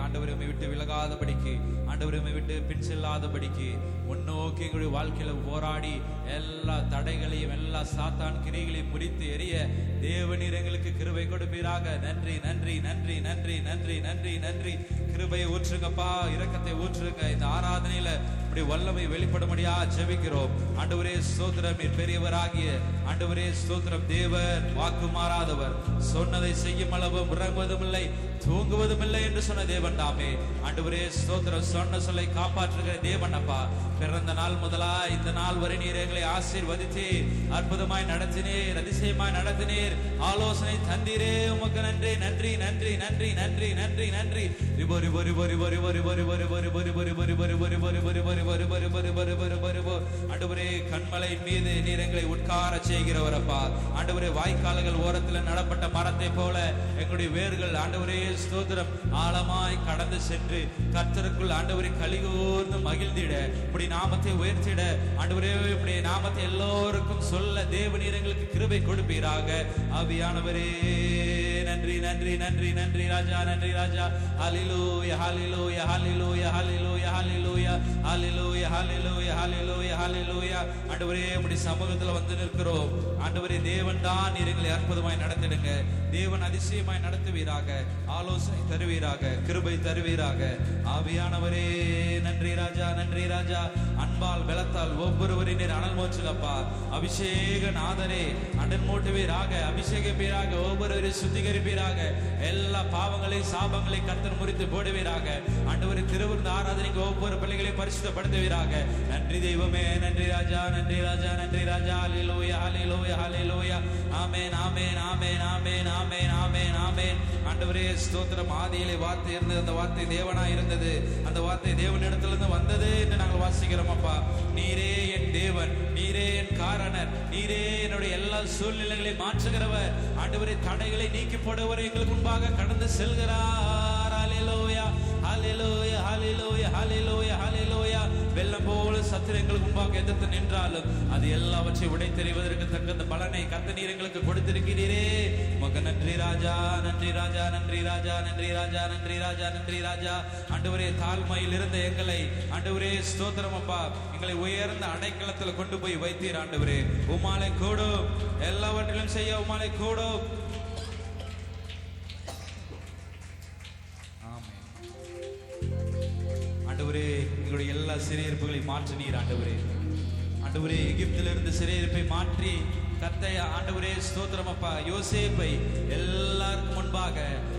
ஆண்டவரை விட்டு விலகாதபடிக்கு, ஆண்டவரை விட்டு பின் செல்லாதபடிக்கு முன்னோக்கி எங்களுடைய வாழ்க்கையில போராடி எல்லா தடைகளையும் எல்லா சாத்தான் கிரிகளையும் முறித்து எறிய தேவனீர் எங்களுக்கு கிருபை கொடுப்பீராக. நன்றி நன்றி நன்றி நன்றி நன்றி நன்றி நன்றி. கிருபையை ஊற்றுங்கப்பா, இரக்கத்தை ஊற்றுங்க. இந்த ஆராதனையில இப்படி வல்லமை வெளிப்படும்படியா ஜெபிக்கிறோம். ஆண்டவரே ஸ்தோத்திரம், நீர் பெரியவராகிய ஆண்டவரே ஸ்தோத்திரம். தேவர் வாக்கு மாறாதவர், சொன்னதை செய்யும் அளவு உறங்குவதும் இல்லை தூங்குவதும் இல்லை என்று சொன்ன தேவன் தாமே. ஆண்டவரே ஸ்தோத்திரம், சொன்ன சொல்லை காப்பாற்றுகிற தேவன் அப்பா. பிறந்த நாள் முதலா இந்த நாள் வரை நீர் எங்களை ஆசீர்வதித்தீர், அற்புதமாய் நடத்தினீர், அதிசயமாய் நடத்தினீர், ஆலோசனை தந்தீரே. உமக்கு நன்றி நன்றி நன்றி நன்றி நன்றி நன்றி நன்றி. ஆண்டவரே கண்மலையின் மீது நீர் எங்களை உட்கார செய்கிறவரப்பா. ஆண்டவரே வாய்க்கால்கள் ஓரத்தில் நடப்பட்ட மரத்தை போல எங்களுடைய வேர்கள் ஆண்டவரே ஸ்தோத்திரம் ஆழமாய் கடந்து சென்று கர்த்தருக்குள் ஆண்டவரை கலிகூர்ந்து மகிழ்ந்திட, இப்படி நாமத்தை உயர்த்திட, ஆண்டவரே இப்படி நாமத்தை எல்லோருக்கும் சொல்ல தேவனீர் எங்களுக்கு கிருபை கொடுப்பீராக. ஆவியானவரே நன்றி நன்றி நன்றி நன்றி ராஜா, நன்றி ராஜா. ஹல்லேலூயா ஹல்லேலூயா ஹல்லேலூயா ஹல்லேலூயா ஹல்லேலூயா ஹல்லேலூயா ஹல்லேலூயா ஹல்லேலூயா ஹல்லேலூயா. ஆண்டவரே உம்முடைய சமூகத்துல வந்து நிற்கிறோம். ஆண்டவரே தேவன் தான் நீர் எங்களை அற்புதமாய் நடத்திடுங்க. தேவன் அதிசயமாய் நடத்துவீராக, ஆலோசனை தருவீராக, கிருபை தருவீராக. ஆவியானவரே நன்றி ராஜா, நன்றி ராஜா. அன்பால் பலத்தால் ஒவ்வொருவரின் அனல் மோச்சுங்கப்பா. அபிஷேக நாதரே அனல் மூட்டுவீராக, அபிஷேகிப்பீராக, ஒவ்வொருவரையும் சுத்திகரிப்பீராக. எல்லா பாவங்களை சாபங்களை கர்த்தர் முறித்து போடுவீராக. ஆண்டவரே திருவிருந்த ஆராதனைக்கு ஒவ்வொரு பிள்ளைகளையும் பரிசுத்தப்படுத்துவீராக. நன்றி தெய்வமே, நன்றி ராஜா, நன்றி ராஜா, நன்றி ராஜா. ஹல்லேலூயா ஹல்லேலூயா ஹல்லேலூயா. ஆமென் ஆமென் ஆமென் ஆமென் ஆமென் ஆமென் ஆமென். ஆண்டவரே ஸ்தோத்திரம். ஆதியிலே வார்த்தை இருந்தது, அந்த வார்த்தை தேவனாய் இருந்தது, அந்த வார்த்தை தேவனிடத்திலிருந்து வந்தது என்று நாங்கள் வாசிக்கிறோம் அப்பா. நீரே என் தேவன், நீரே என் காரணர், நீரே என்னுடைய எல்லா சூழ்நிலைகளையும் மாற்றுகிறவர். ஆண்டவரே தடைகளை நீக்கி போடுவர், எங்களுக்கு முன்பாக கடந்து செல்கிறார். ஹல்லேலூயா ஹல்லேலூயா ஹல்லேலூயா ஹல்லேலூயா ஹல்லேலூயா. வெள்ளம் போல சத்துரு எங்களுக்கு முன்பாக எதிர்த்து நின்றாலும் அது எல்லாவற்றையும் உடை தெரிவதற்கு தக்க பலனை கர்த்தர் நீர் எங்களுக்கு கொடுத்திருக்கிறீரே. உமக்கு நன்றி ராஜா, நன்றி ராஜா, நன்றி ராஜா, நன்றி ராஜா, நன்றி ராஜா, நன்றி ராஜா. ஆண்டவரே தாழ்மையில் இருந்த எங்களை ஆண்டவரே ஸ்தோத்திரம் அப்பா, எங்களை உயர்ந்த அடைக்கலத்துல கொண்டு போய் வைத்தீர். ஆண்டவரே உம்மாலே கூடும், எல்லாவற்றிலும் செய்ய உம்மாலே கூடும். ஆண்டவரே எங்களுடைய எல்லா சிறையிருப்புகளை மாற்றினீர். ஆண்டவரே ஆண்டவரே எகிப்திலிருந்து சிறையிருப்பை மாற்றி கர்த்தர் ஆண்டவரே ஸ்தோத்திரம் அப்பா. யோசேப்பை எல்லாருக்கும் முன்பாக,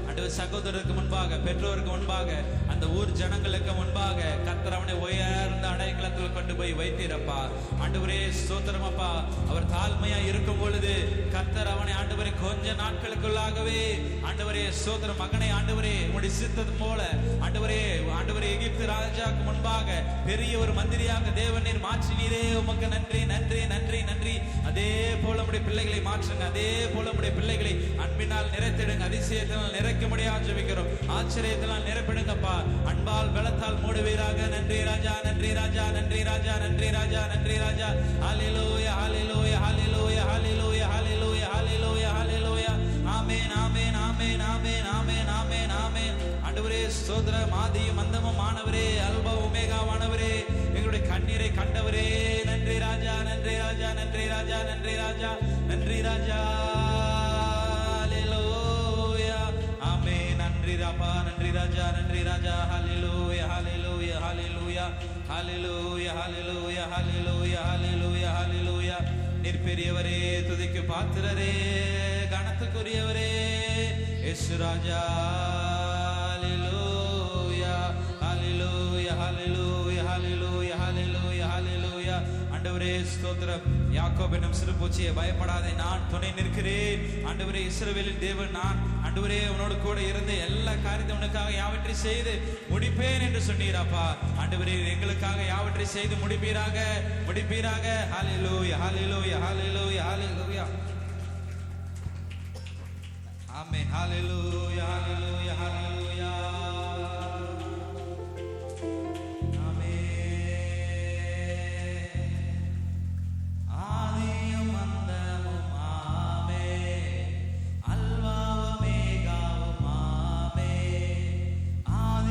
ஆண்டவர் சகோதரருக்கு முன்பாக, பெற்றோருக்கு முன்பாக, அந்த ஊர் ஜனங்களுக்கு முன்பாக கர்த்தர் அவனை உயர்ந்த அடைக்கலத்தில் கொண்டு போய் வைத்தீரப்பா. ஆண்டவரே ஸ்தோத்திரம் அப்பா. அவர் தாழ்மையா இருக்கும் பொழுது கர்த்தர் அவனை ஆண்டவரே கொஞ்ச நாட்களுக்குள்ளாகவே ஆண்டவரே ஸ்தோத்திரம் மகனை ஆண்டவரே உம்முடைய சித்தம் போல ஆண்டவரே ஆண்டவரே எகிப்து ராஜாவுக்கு முன்பாக பெரிய ஒரு மந்திரியாக தேவனீர் மாற்றினீரே. உமக்கு நன்றி நன்றி நன்றி நன்றி. அதே போல உம்முடைய பிள்ளைகளை மாற்றுங்க, அதே போல உம்முடைய பிள்ளைகளை அன்பினால் நிறைத்திடுங்க, அதிசயத்தினால் நிறைக்க முடியாது ஜெபிக்கிறோம், ஆச்சரியத்தினால் நிரப்பிடுங்கப்பா. அன்பால் பலத்தால் மூடுவீராக. நன்றி ராஜா, நன்றி ராஜா, நன்றி ராஜா, நன்றி ராஜா, நன்றி ராஜா. ஹல்லேலூயா ஹல்லேலூயா ஹல்லேலூயா ஹல்லேலூயா ஹல்லேலூயா ஹல்லேலூயா ஹல்லேலூயா. ஆமென் ஆமென் ஆமென் ஆமென் ஆமென் ஆமென் ஆமென். ஆண்டவரே ஸ்தோத்திரம். ஆதியும் அந்தமும் ஆனவரே, அல்பா ஒமேகாவானவரே, எங்களுடைய கண்ணீரை கண்டவரே, நன்றி ராஜா, நன்றி ராஜா, நன்றி ராஜா, நன்றி ராஜா, நன்றி ராஜா. ஹல்லேலூயா ஆமென். நன்றி ராபா, நன்றி ராஜா, நன்றி ராஜா. ஹல்லேலூயா ஹல்லேலூயா ஹல்லேலூயா ஹல்லேலூயா ஹல்லேலூயா ஹல்லேலூயா ஹல்லேலூயா ஹல்லேலூயா. நீர் பெரியவரே, துதிக்கு பாத்திரரே, கனத்துக்குரியவரே, இயேசு ராஜா. ஹல்லேலூயா ஹல்லேலூயா ஹல்லேலூயா ஹல்லேலூயா ஹல்லேலூயா ஹல்லேலூயா. ஆண்டவரே ஸ்தோத்திரம். யாக்கோபு என்னும் சிறு பூச்சியை பயப்படாதே, நான் துணை நிற்கிறேன். ஆண்டவரே இஸ்ரவேலின் தேவன் நான். ஆண்டவரே உன்னோடு கூட இருந்து எல்லா காரியத்தையும் உனக்காக யாவற்றை செய்து முடிப்பேன் என்று சொன்னீராப்பா. ஆண்டவரே எங்களுக்காக யாவற்றை செய்து முடிப்பீராக, முடிப்பீராக. ஹல்லேலூயா ஹல்லேலூயா ஹல்லேலூயா ஹல்லேலூயா. ஆமென். ஹல்லேலூயா ஹல்லேலூயா ஹல்லேலூயா. ஆதி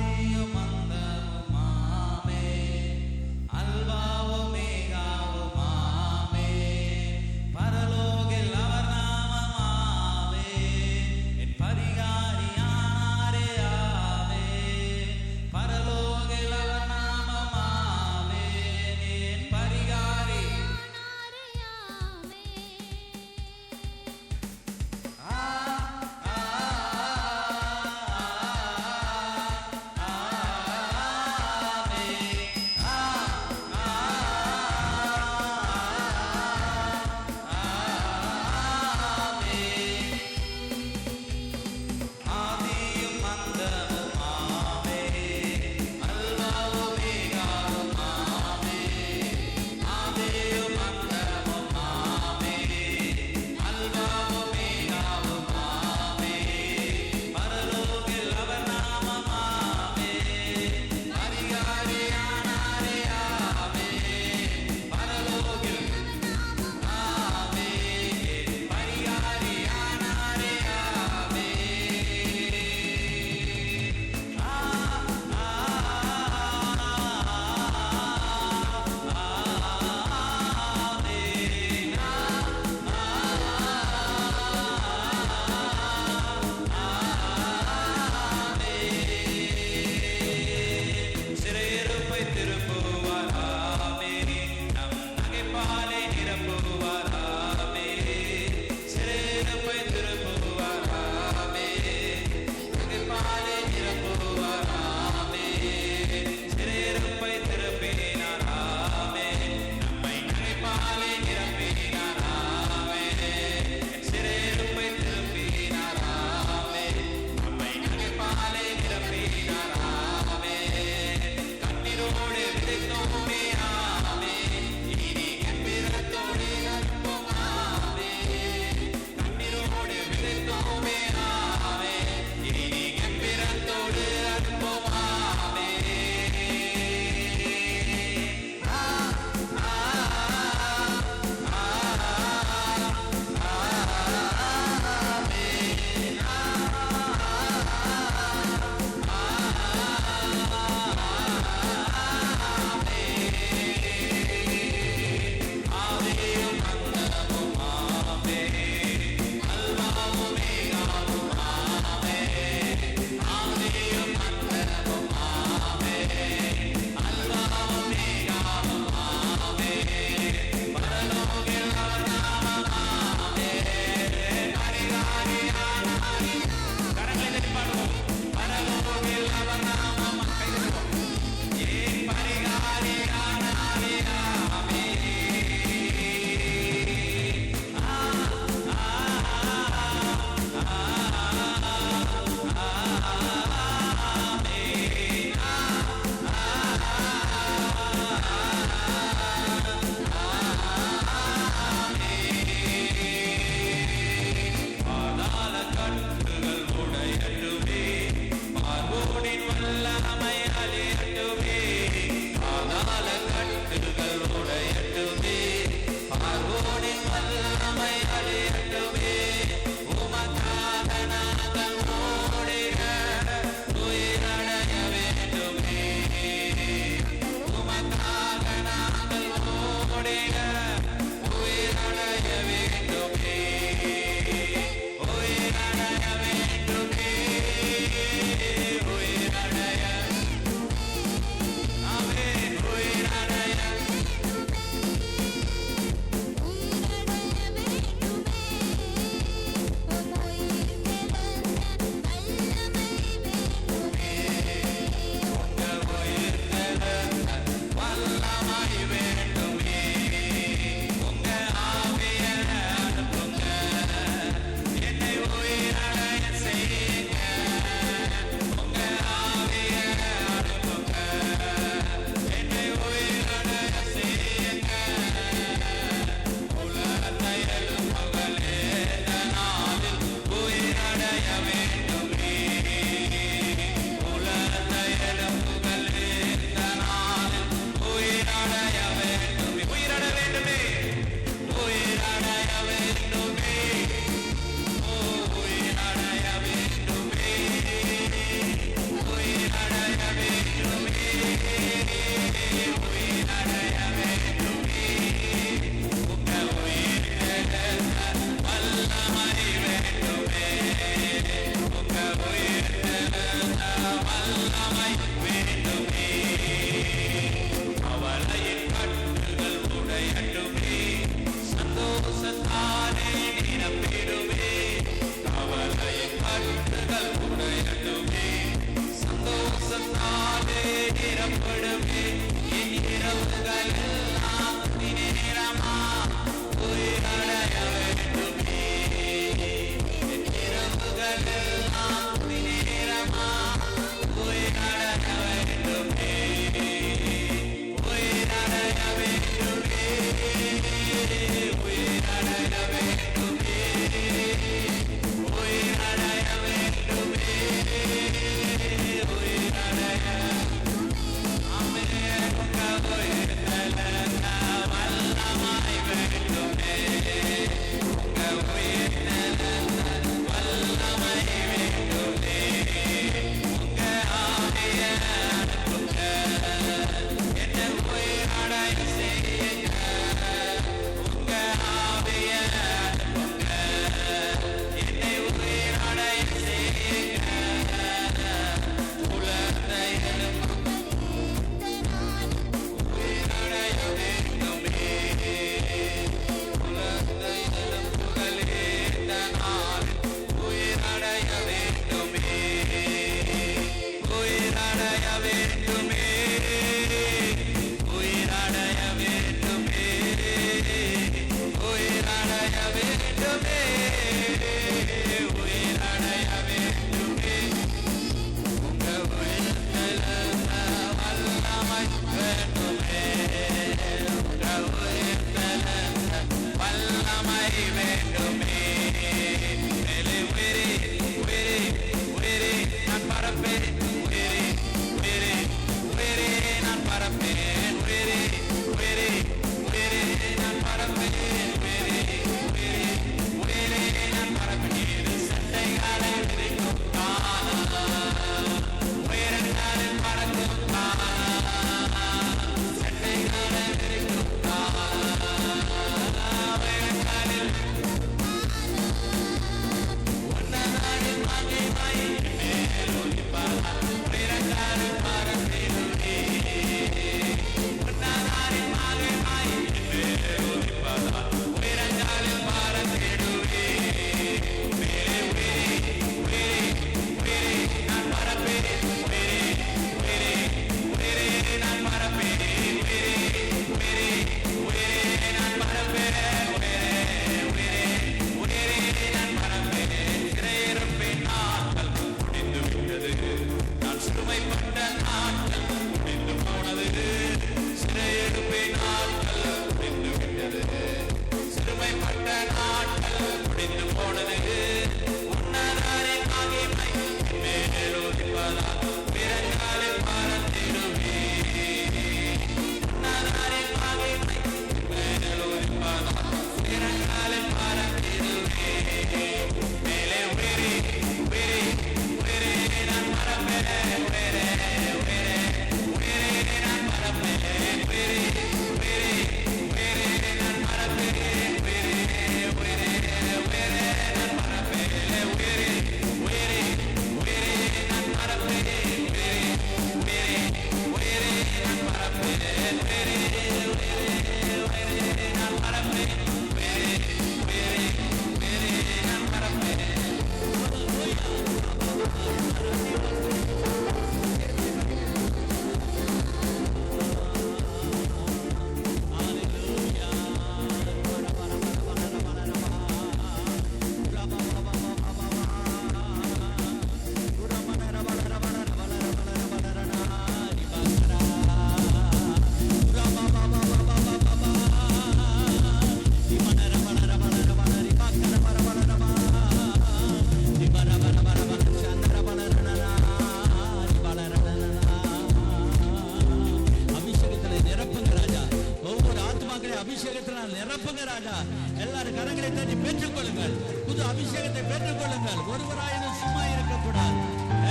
சொல்லுங்க ராஜா. எல்லாரும் கரங்களை தட்டி பெற்றுக் கொள்ளுங்கள். புது அபிஷேகத்தை பெற்றுக் கொள்ளுங்கள். ஒருவராயினும் சும்மா இருக்கக்கூடாது.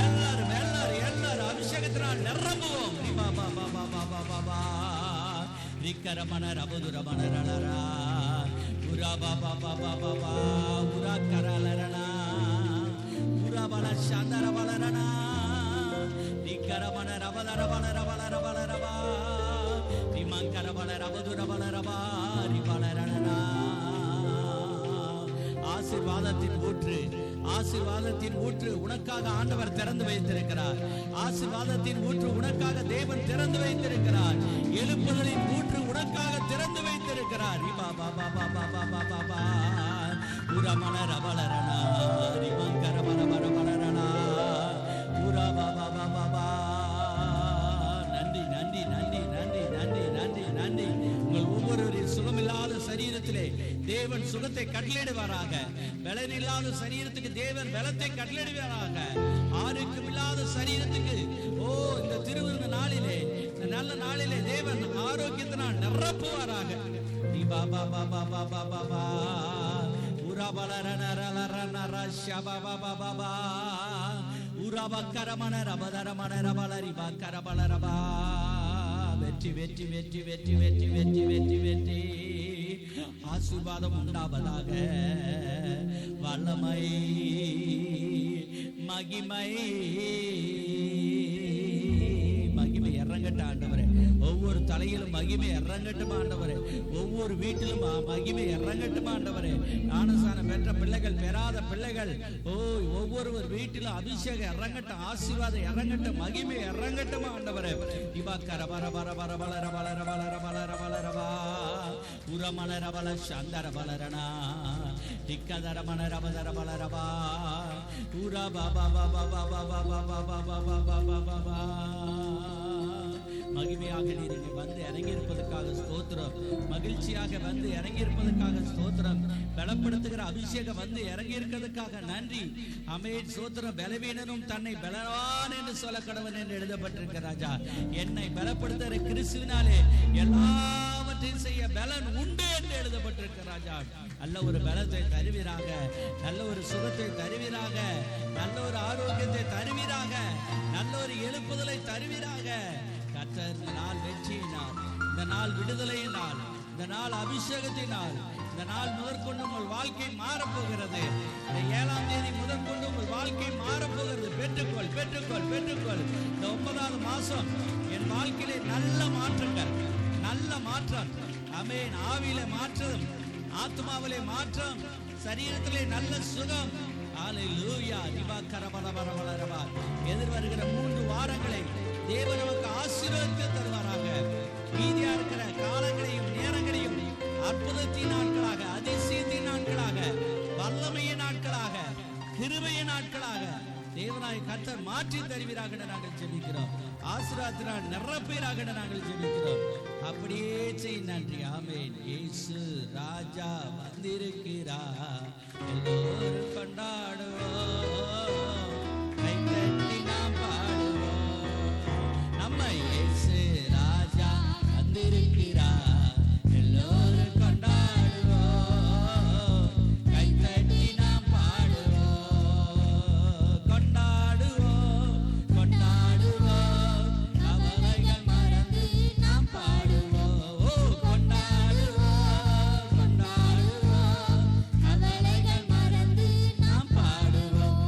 எல்லாரும் எல்லாரும் எல்லாரும் அபிஷேகத்தினால் நிரம்புவோம். ரிக்கரமண ரபதுரமண ரலரா உரா பாபா பாபா பாபா உரா கரலரணா உரா பல சந்தர பலரணா ரிக்கரமண ரபல ரபல ரபல ரபல ரபா ரிமங்கர பல ரபதுர பல ரபா ரிபலரணா. ஆசீர்வாதத்தின் ஊற்று, ஆசீர்வாதத்தின் ஊற்று உனக்காக ஆண்டவர் திறந்து வைத்திருக்கிறார். ஆசீர்வாதத்தின் ஊற்று உனக்காக தேவன் திறந்து வைத்திருக்கிறார். எழுப்புதலின் ஊற்று உனக்காக திறந்து வைத்திருக்கிறார். நன்றி நன்றி நன்றி நன்றி நன்றி நன்றி நன்றி. உங்கள் ஒவ்வொருவரின் சுகமில்லாத சரீரத்திலே தேவன் சுகத்தை கட்டளையிடுவாராக. பலன் இல்லாத சரீரத்துக்கு தேவன் பலத்தை கட்டளையிடுவாராக. ஆரோக்கியம் இல்லாத சரீரத்துக்கு இந்த திருவிருந்த நாளிலே, இந்த நல்ல நாளிலே தேவன் ஆரோக்கியத்தினால் நிரப்புவாராக. வெற்றி வெற்றி வெற்றி வெற்றி வெற்றி வெற்றி வெற்றி வெற்றி. ஆசீர்வாதம் உண்டாவதாக. வல்லமை மகிமை மகிமை இறங்கட்ட ஆண்டவரே. ஒவ்வொரு தலையிலும் மகிமை இறங்கட்டும் ஆண்டவரே. ஒவ்வொரு வீட்டிலும் மகிமை இறங்கட்டும் ஆண்டவரே. ஞானஸ்நானம் பெற்ற பிள்ளைகள், பெறாத பிள்ளைகள், ஒவ்வொருவர் வீட்டிலும் அபிஷேகம் இறங்கட்டும், ஆசீர்வாதம் இறங்கட்டும், மகிமை இறங்கட்டும் ஆண்டவரே. இவாக்கர வர வர வர வளர வளர வளர வளர வளரவா உரமலர வள சந்தர வளரணா திக்கதர மலர வளர வளரவா உரா பாபா பாபா பாபா பாபா பாபா பாபா பாபா பாபா. மகிமையாக நீர் வந்து இறங்கியிருப்பதற்காக ஸ்தோத்திரம். மகிழ்ச்சியாக வந்து இறங்கியிருப்பதற்காக ஸ்தோத்திரம். பலப்படுத்துகிற அபிஷேகம் வந்து இறங்கியிருக்கிறதுக்காக நன்றி. ஆமென் ஸ்தோத்திரம். பலவீனனும் தன்னை பலவான் என்று சொல்ல கடவன் என்று எழுதப்பட்டிருக்க ராஜா. என்னை பலப்படுத்துகிற கிறிஸ்துவினாலே எல்லாவற்றையும் செய்ய பலன் உண்டு என்று எழுதப்பட்டிருக்க ராஜா. நல்ல ஒரு பலத்தை தருவீராக, நல்ல ஒரு சுகத்தை தருவீராக, நல்ல ஒரு ஆரோக்கியத்தை தருவீராக, நல்ல ஒரு எழுப்புதலை தருவீராக. கர்த்தர் இந்த நாள் வெற்றியினால், இந்த நாள் விடுதலையினால், இந்த நாள் அபிஷேகத்தினால், இந்த நாள் முதற்கொண்டு உங்கள் வாழ்க்கை மாறப்போகிறது. இந்த 7ஆம் தேதி முதற்கொண்டு உங்கள் வாழ்க்கை மாறப்போகிறது. பெற்றுக்கொள் பெற்றுக்கொள் பெற்றுக்கொள். இந்த 9வது மாசம் என் வாழ்க்கையிலே நல்ல மாற்றங்கள், நல்ல மாற்றம். ஆமென். ஆவியிலே மாற்றம், ஆத்மாவிலே மாற்றம், சரீரத்திலே நல்ல சுகம். ஹல்லேலூயா. திவாகரபலபலபலரபா. எதிர்வருகிற 3 வாரங்களை தேவன் நமக்கு ஆசீர்வாதத்தை தருவாராக. மீதியா இருக்கிற காலங்களையும் நேரங்களையும் அற்புதத்தின் நாட்களாக, அதிசயத்தின் நாட்களாக, வல்லமையின் நாட்களாக, கிருபையின் நாட்களாக தேவனாய் கர்த்தர் மாற்றி தருவீராக நாங்கள் ஜெபிக்கிறோம். ஆசீர்வாதத்தினால் நிரப்பீராக நாங்கள் ஜெபிக்கிறோம். அப்படியே செய். நன்றி. ஆமென். இயேசு ராஜா வந்திருக்கிறார். எல்லோரும் கொண்டாடுவோம், கைதட்டி நாம் பாடுவோம். நம்ம இயேசு ராஜா வந்திருக்கிறார். எல்லோரும் கொண்டாடுவோம், கைதட்டி நாம் பாடுவோம். கொண்டாடுவோம் கொண்டாடுவோம், கவலைகள் மறந்து நாம் பாடுவோம். கொண்டாடுவோம் கொண்டாடுவோம், கவலைகள் மறந்து நாம் பாடுவோம்.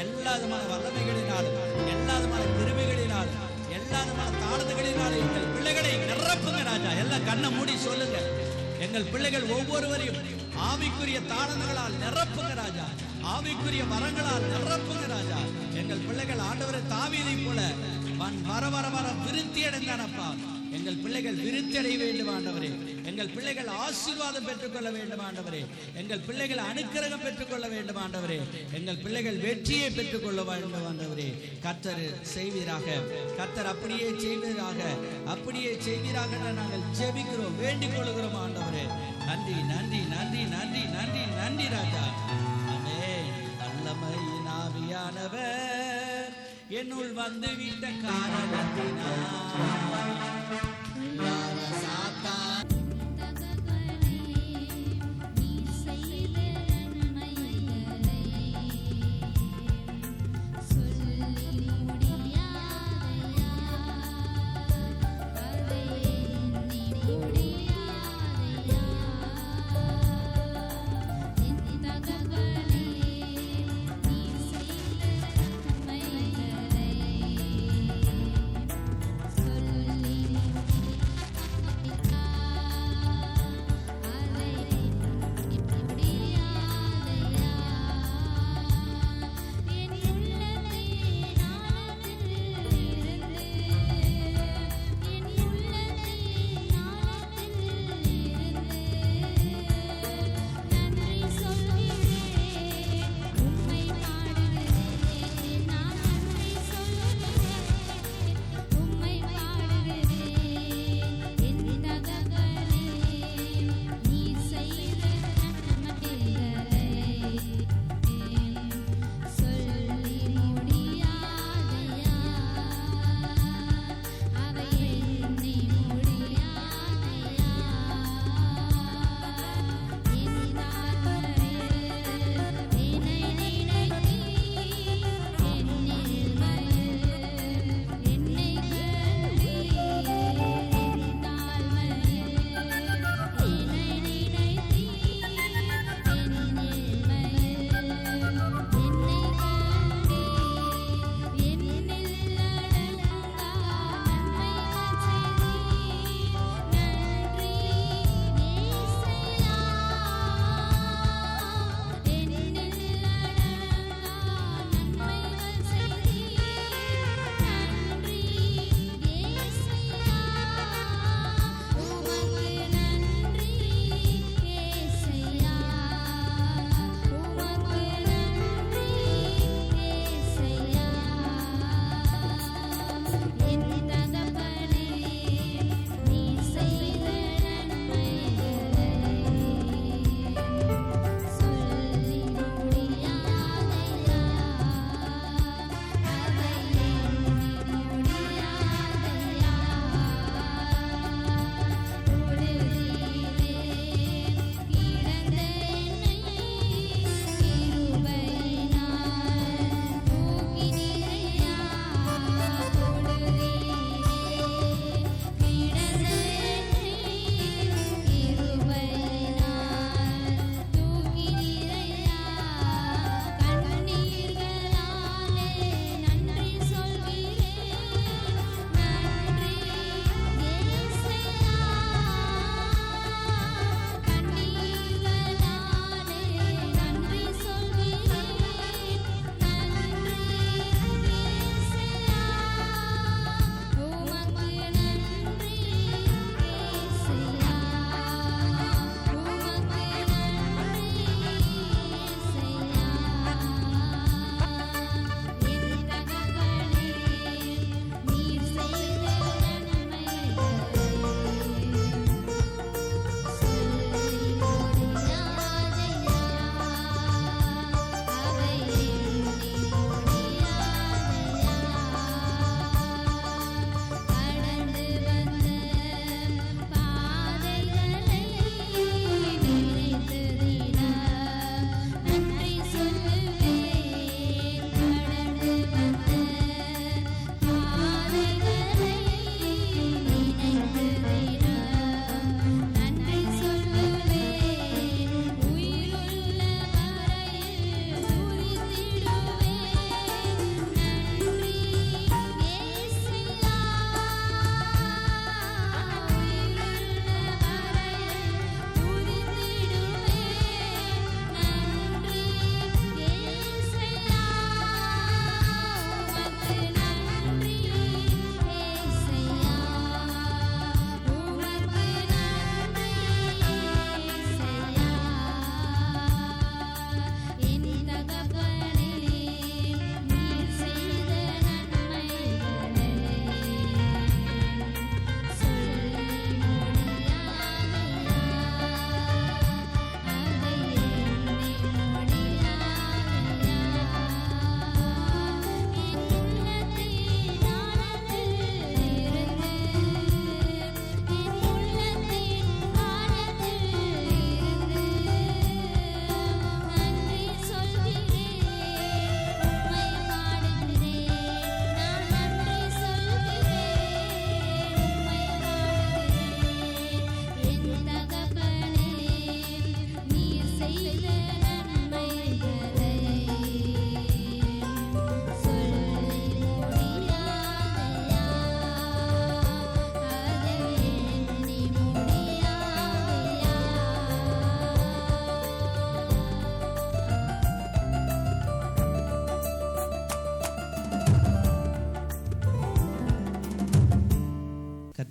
எல்லா விதமான வல்லமைகளினாலும், எல்லா விதமான கிருபைகளினாலும், எல்லா விதமான தாழ்ந்துகளினாலும் எங்கள் பிள்ளைகளை நிரப்புங்க ராஜா. எல்லாம் கண்ணை மூடி சொல்லுங்க. எங்கள் பிள்ளைகள் ஒவ்வொருவரையும் ஆவிக்குரிய தாளங்களால் நிரப்புங்க ராஜா. ஆவிக்குரிய வரங்களால் நிரப்புங்க ராஜா. எங்கள் பிள்ளைகள் ஆண்டவரை தாவீதை போல வர வர வர விருத்தி அடைந்தானப்பா. எங்கள் பிள்ளைகள் விருத்தி அடைய வேண்டும் ஆண்டவரே. எங்கள் பிள்ளைகள் ஆசீர்வாதம் பெற்றுக்கொள்ள வேண்டும் ஆண்டவரே. எங்கள் பிள்ளைகள் அனுக்கிரகம் பெற்றுக்கொள்ள வேண்டும் ஆண்டவரே. எங்கள் பிள்ளைகள் வெற்றியை பெற்றுக்கொள்ள வேண்டும் ஆண்டவரே. கர்த்தர் செய்வீராக, கர்த்தர் அப்படியே செய்வீராக, அப்படியே செய்வீராக நாங்கள் ஜெபிக்கிறோம், வேண்டிக் கொள்கிறோம் ஆண்டவரே. நன்றி நன்றி நன்றி நன்றி நன்றி நன்றி ராஜா. ஆமென். வல்லமையின் ஆவியானவர் என்னுள் வந்து விட்ட காரணத்தினால்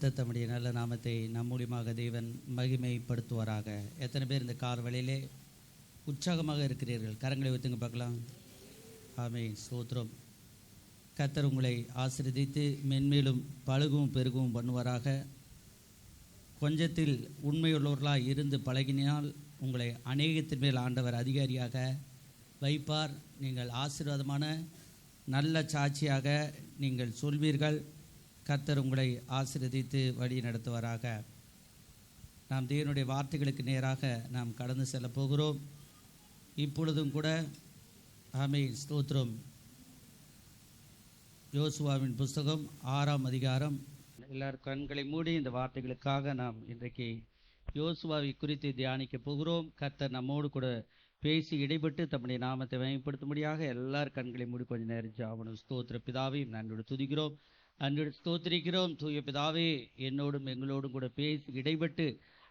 கர்த்தர் தம்முடைய நல்ல நாமத்தை நம் மூலியமாக தேவன் மகிமைப்படுத்துவாராக. எத்தனை பேர் இந்த கார் வேளையிலே உற்சாகமாக இருக்கிறீர்கள்? கரங்களை வைத்துங்க பார்க்கலாம். ஆமென், ஸ்தோத்திரம். கர்த்தர் உங்களை ஆசீர்வதித்து மென்மேலும் பழுகவும் பெருகவும் பண்ணுவாராக. கொஞ்சத்தில் உண்மையுள்ளவர்களாக இருந்து பழகினால் உங்களை அநேகத்தின் மேல் ஆண்டவர் அதிகாரியாக வைப்பார். நீங்கள் ஆசீர்வாதமான நல்ல சாட்சியாக நீங்கள் சொல்வீர்கள். கர்த்தர் உங்களை ஆசீர்வதித்து வழி நடத்துவாராக. நாம் தேவனுடைய வார்த்தைகளுக்கு நேராக நாம் கடந்து செல்ல போகிறோம். இப்பொழுதும் கூட ஆமென், ஸ்தோத்திரம். யோசுவாவின் புஸ்தகம் 6ஆம் அதிகாரம். எல்லாரும் கண்களை மூடி இந்த வார்த்தைகளுக்காக நாம் இன்றைக்கு யோசுவாவை குறித்து தியானிக்க போகிறோம். கர்த்தர் நம்மோடு கூட பேசி இடைப்பட்டு தம்முடைய நாமத்தை மகிமைப்படுத்தும்படியாக எல்லார் கண்களை மூடி கொஞ்சம் நேரம் ஜெபம். ஸ்தோத்திர பிதாவே, நன்றோடு துதிக்கிறோம், அன்றோடு ஸ்தோத்திரிக்கிறோம். தூய பிதாவே, என்னோடும் எங்களோடும் கூட பேசி இடைப்பட்டு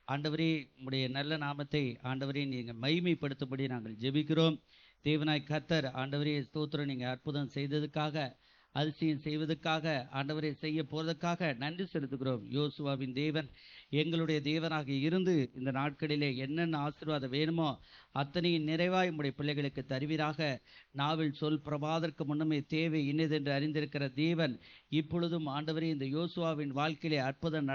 ஆண்டவரே உம்முடைய நல்ல நாமத்தை ஆண்டவரே நீங்கள் மகிமைப்படுத்தும்படி நாங்கள் ஜெபிக்கிறோம். தேவனாய் கர்த்தர் ஆண்டவரே ஸ்தோத்திரம், நீங்கள் அற்புதம் செய்ததுக்காக, அதிசயம் செய்வதற்காக, ஆண்டவரை செய்ய போவதற்காக நன்றி செலுத்துகிறோம். யோசுவாவின் தேவன் எங்களுடைய தேவனாக இருந்து இந்த நாட்களிலே என்னென்ன ஆசீர்வாதம் வேணுமோ அத்தனையும் நிறைவாய் உம்முடைய பிள்ளைகளுக்கு தருவீராக. நாவில் சொல் பிரபாதற்கு முன்னமே தேவை இன்னதென்று அறிந்திருக்கிற தேவன் இப்பொழுதும் ஆண்டவரே இந்த யோசுவாவின் வாழ்க்கையிலே அற்புதம்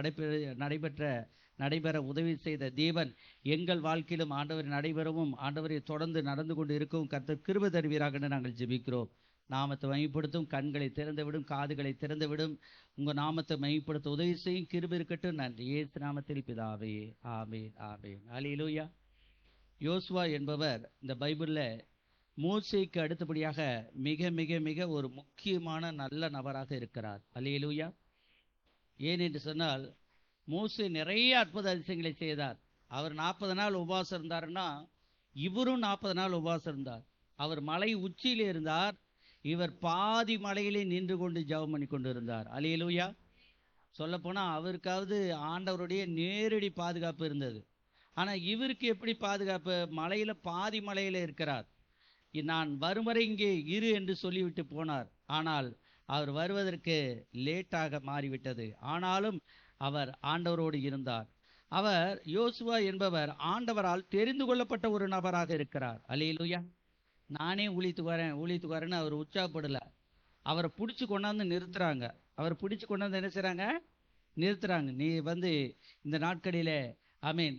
நடைபெற உதவி செய்த தேவன் எங்கள் வாழ்க்கையிலும் ஆண்டவரை நடைபெறவும் ஆண்டவரை தொடர்ந்து நடந்து கொண்டு இருக்கவும் கர்த்தர் கிருபை தருவீராக என்று நாங்கள் ஜெபிக்கிறோம். நாமத்தை மகிமைப்படுத்தும், கண்களை திறந்துவிடும், காதுகளை திறந்துவிடும், உங்கள் நாமத்தை மகிமைப்படுத்த உதவி செய்யும். கிருபை இருக்கட்டும். நன்றி இயேசு நாமத்தில் பிதாவே, ஆமென், ஆமென். அல்லேலூயா. யோசுவா என்பவர் இந்த பைபிளில் மோசேக்கு அடுத்தபடியாக மிக மிக மிக ஒரு முக்கியமான நல்ல நபராக இருக்கிறார். அல்லேலூயா. ஏன் என்று சொன்னால், மோசே நிறைய அற்புத அதிசயங்களை செய்தார். அவர் 40 நாள் உபவாசம் இருந்தாருன்னா இவரும் 40 நாள் உபவாசம் இருந்தார். அவர் மலை உச்சியிலே இருந்தார், இவர் பாதி மலையிலே நின்று கொண்டு ஜெபம் பண்ணி கொண்டு இருந்தார். அல்லேலூயா. சொல்லப்போனால் அவருக்காவது ஆண்டவருடைய நேரடி பாதுகாப்பு இருந்தது. ஆனால் இவருக்கு எப்படி பாதுகாப்பு? மலையில் பாதி மலையில் இருக்கிறார். நான் வரும் வரை இங்கே இரு என்று சொல்லிவிட்டு போனார். ஆனால் அவர் வருவதற்கு லேட்டாக மாறிவிட்டது. ஆனாலும் அவர் ஆண்டவரோடு இருந்தார். அவர் யோசுவா என்பவர் ஆண்டவரால் தெரிந்து கொள்ளப்பட்ட ஒரு நபராக இருக்கிறார். அல்லேலூயா. நானே ஊழியத்துக்கு வரேன்னு அவர் உற்சாகப்படலை. அவரை பிடிச்சி கொண்டாந்து நிறுத்துறாங்க. அவரை பிடிச்சி கொண்டாந்து என்ன செய்கிறாங்க? நிறுத்துறாங்க. நீ வந்து இந்த நாட்களிலே ஆமீன்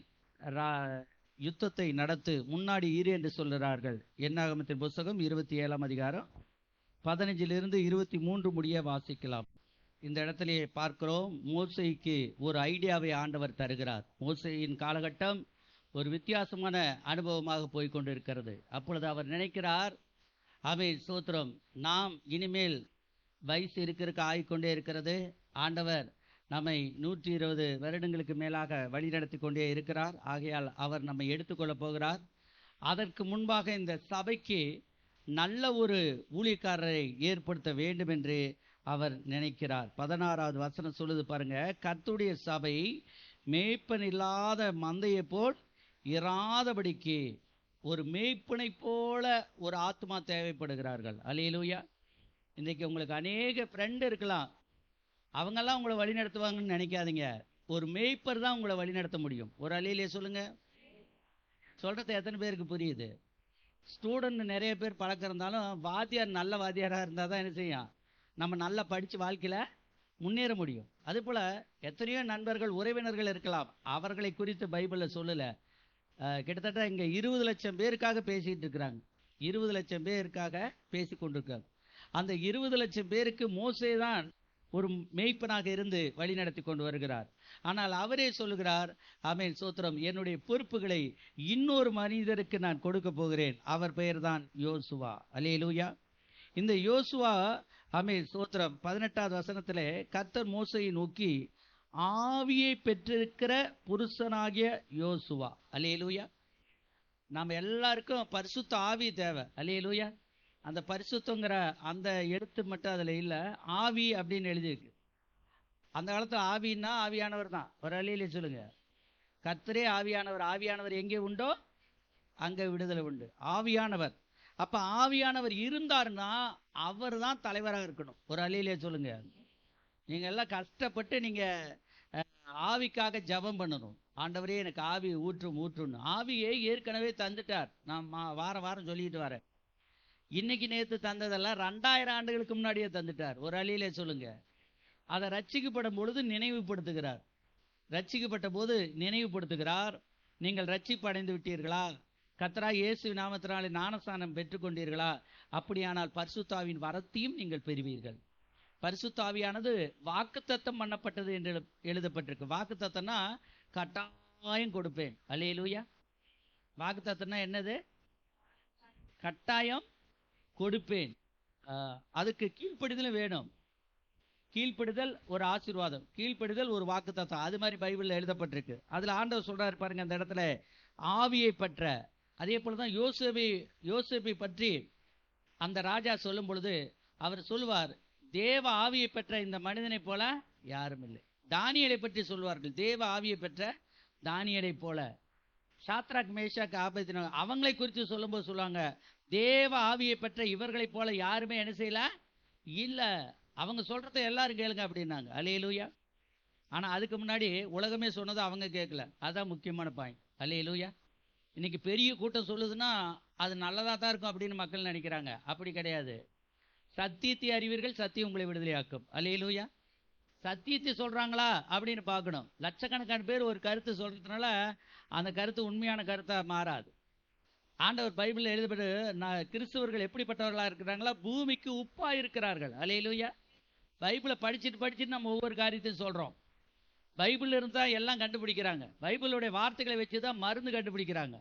யுத்தத்தை நடத்து, முன்னாடி இரு என்று சொல்கிறார்கள். என்னாகமத்தின் புஸ்தகம் 27ஆம் அதிகாரம் 15 - 23 முடிய வாசிக்கலாம். இந்த இடத்துல பார்க்கிறோம், மோசேக்கு ஒரு ஐடியாவை ஆண்டவர் தருகிறார். மோசேயின் காலகட்டம் ஒரு வித்தியாசமான அனுபவமாக போய்கொண்டிருக்கிறது. அப்பொழுது அவர் நினைக்கிறார், ஆமென், ஸ்தோத்திரம், நாம் இனிமேல் வயசு இருக்கிறதுக்கு ஆகிக்கொண்டே இருக்கிறது. ஆண்டவர் நம்மை 120 வருடங்களுக்கு மேலாக வழி நடத்தி கொண்டே இருக்கிறார். ஆகையால் அவர் நம்மை எடுத்துக்கொள்ளப் போகிறார். அதற்கு முன்பாக இந்த சபைக்கு நல்ல ஒரு ஊழியக்காரரை ஏற்படுத்த வேண்டும் என்று அவர் நினைக்கிறார். 16வது வசனம் சொல்லுது பாருங்க, கர்த்தருடைய சபை மேய்ப்பன் இல்லாத மந்தையை போல் இராதபடிக்கு ஒரு மேய்ப்பனை போல ஒரு ஆத்மா தேவைப்படுகிறார்கள். அல்லேலூயா. இன்றைக்கு உங்களுக்கு அநேக ஃப்ரெண்டு இருக்கலாம், அவங்கெல்லாம் உங்களை வழி நடத்துவாங்கன்னு நினைக்காதீங்க. ஒரு மேய்ப்பர் தான் உங்களை வழி நடத்த முடியும். ஒரு அல்லேலூயா சொல்லுங்க. சொல்றது எத்தனை பேருக்கு புரியுது? ஸ்டூடெண்ட் நிறைய பேர் பழக்கம் இருந்தாலும் வாத்தியார் நல்ல வாத்தியாராக இருந்தால் தான் என்ன செய்யும், நம்ம நல்லா படித்து வாழ்க்கையில் முன்னேற முடியும். அதுபோல் எத்தனையோ நண்பர்கள் உறவினர்கள் இருக்கலாம், அவர்களை குறித்து பைபிளில் சொல்லலை. கிட்டத்தட்ட இங்கே 20 லட்சம் பேருக்காக பேசிகிட்டு இருக்கிறாங்க. 20 லட்சம் பேருக்காக பேசி கொண்டிருக்காங்க. அந்த 20 லட்சம் பேருக்கு மோசே தான் ஒரு மேய்ப்பனாக இருந்து வழி நடத்தி கொண்டு வருகிறார். ஆனால் அவரே சொல்லுகிறார், ஆமென், ஸ்தோத்திரம், என்னுடைய பொறுப்புகளை இன்னொரு மனிதருக்கு நான் கொடுக்க போகிறேன். அவர் பெயர் தான் யோசுவா. அல்லேலூயா. இந்த யோசுவா, ஆமென், ஸ்தோத்திரம், 18வது வசனத்திலே கர்த்தர் மோசேயை நோக்கி, ஆவியை பெற்றிருக்கிற புருஷனாகிய யோசுவா. அல்லேலூயா. நம்ம எல்லாருக்கும் பரிசுத்த ஆவி தேவை. அல்லேலூயா. அந்த பரிசுத்தங்கிற அந்த எழுத்து மட்டும் அதில் இல்லை, ஆவி அப்படின்னு எழுதியிருக்கு. அந்த காலத்தில் ஆவின்னா ஆவியானவர் தான். ஒரு அல்லேலூயா சொல்லுங்க. கர்த்தரே ஆவியானவர். ஆவியானவர் எங்கே உண்டோ அங்கே விடுதலை உண்டு. ஆவியானவர். அப்போ ஆவியானவர் இருந்தாருன்னா அவர் தான் தலைவராக இருக்கணும். ஒரு அல்லேலூயா சொல்லுங்க. நீங்கள் எல்லாம் கஷ்டப்பட்டு நீங்கள் ஆவிக்காக ஜெபம் பண்ணணும். ஆண்டவரே எனக்கு ஆவி ஊற்றும் ஊற்றுன்னு. ஆவியை ஏற்கனவே தந்துட்டார். நான் வாரம் வாரம் சொல்லிட்டு வரேன். இன்னைக்கு நேத்து தந்ததெல்லாம் 2000 ஆண்டுகளுக்கு முன்னாடியே தந்துட்டார். ஒரு அழியிலே சொல்லுங்க. அதை ரட்சிக்கப்படும் பொழுது நினைவுபடுத்துகிறார். ரட்சிக்கப்பட்ட போது நினைவுபடுத்துகிறார். நீங்கள் ரட்சிப்பு அடைந்து விட்டீர்களா? கர்த்தராகிய இயேசு நாமத்தினாலே ஞானஸ்நானம் பெற்றுக்கொண்டீர்களா? அப்படியானால் பரிசுத்தாவின் வரத்தையும் நீங்கள் பெறுவீர்கள். பரிசுத்தாவியானது வாக்குத்தத்தம் பண்ணப்பட்டது என்று எழுதப்பட்டிருக்கு. வாக்குத்தத்தம்னா கட்டாயம் கொடுப்பேன். அல்லேலூயா. வாக்குத்தத்தம்னா என்னது? கட்டாயம் கொடுப்பேன். அதுக்கு கீழ்ப்படிதலும் வேணும். கீழ்ப்படிதல் ஒரு ஆசீர்வாதம், கீழ்ப்படிதல் ஒரு வாக்குத்தத்தம். அது மாதிரி பைபிள்ல எழுதப்பட்டிருக்கு. அதுல ஆண்டவர் சொல்றாரு பாருங்க அந்த இடத்துல, ஆவியை பற்ற. அதே போலதான் யோசேப்பை பற்றி அந்த ராஜா சொல்லும் பொழுது அவர் சொல்லுவார், தேவ ஆவியை பெற்ற இந்த மனிதனை போல யாரும் இல்லை. தானியேலை பற்றி சொல்வார்கள், தேவ ஆவியை பெற்ற தானியேலை போல. சாத்ராக் மேஷாக் ஆபேத்நேகோ அவங்களை குறித்து சொல்லும்போது சொல்லுவாங்க, தேவ ஆவியை பெற்ற இவர்களை போல யாருமே என்ன செய்யல இல்ல. அவங்க சொல்றதை எல்லாரும் கேளுங்க அப்படின்னாங்க. அல்லேலூயா. ஆனா அதுக்கு முன்னாடி உலகமே சொன்னதை அவங்க கேட்கல. அதான் முக்கியமான பாயிண்ட். அல்லேலூயா. இன்னைக்கு பெரிய கூட்டம் சொல்லுதுன்னா அது நல்லதா தான் இருக்கும் அப்படின்னு மக்கள் நினைக்கிறாங்க. அப்படி கிடையாது. சத்தியத்தை அறிவீர்கள், சத்தியம் உங்களை விடுதலையாக்கும். அல்லேலூயா. சத்தியத்தை சொல்றாங்களா அப்படின்னு பார்க்கணும். லட்சக்கணக்கான பேர் ஒரு கருத்து சொல்றதுனால அந்த கருத்து உண்மையான கருத்தா மாறாது. ஆண்டவர் பைபிள்ல எழுதப்பட்டு கிறிஸ்தவர்கள் எப்படிப்பட்டவர்களா இருக்கிறாங்களா? பூமிக்கு உப்பா இருக்கிறார்கள். அல்லேலூயா. பைபிளை படிச்சுட்டு நம்ம ஒவ்வொரு காரியத்தையும் சொல்றோம். பைபிள் இருந்தா எல்லாம் கண்டுபிடிக்கிறாங்க. பைபிளுடைய வார்த்தைகளை வச்சுதான் மருந்து கண்டுபிடிக்கிறாங்க.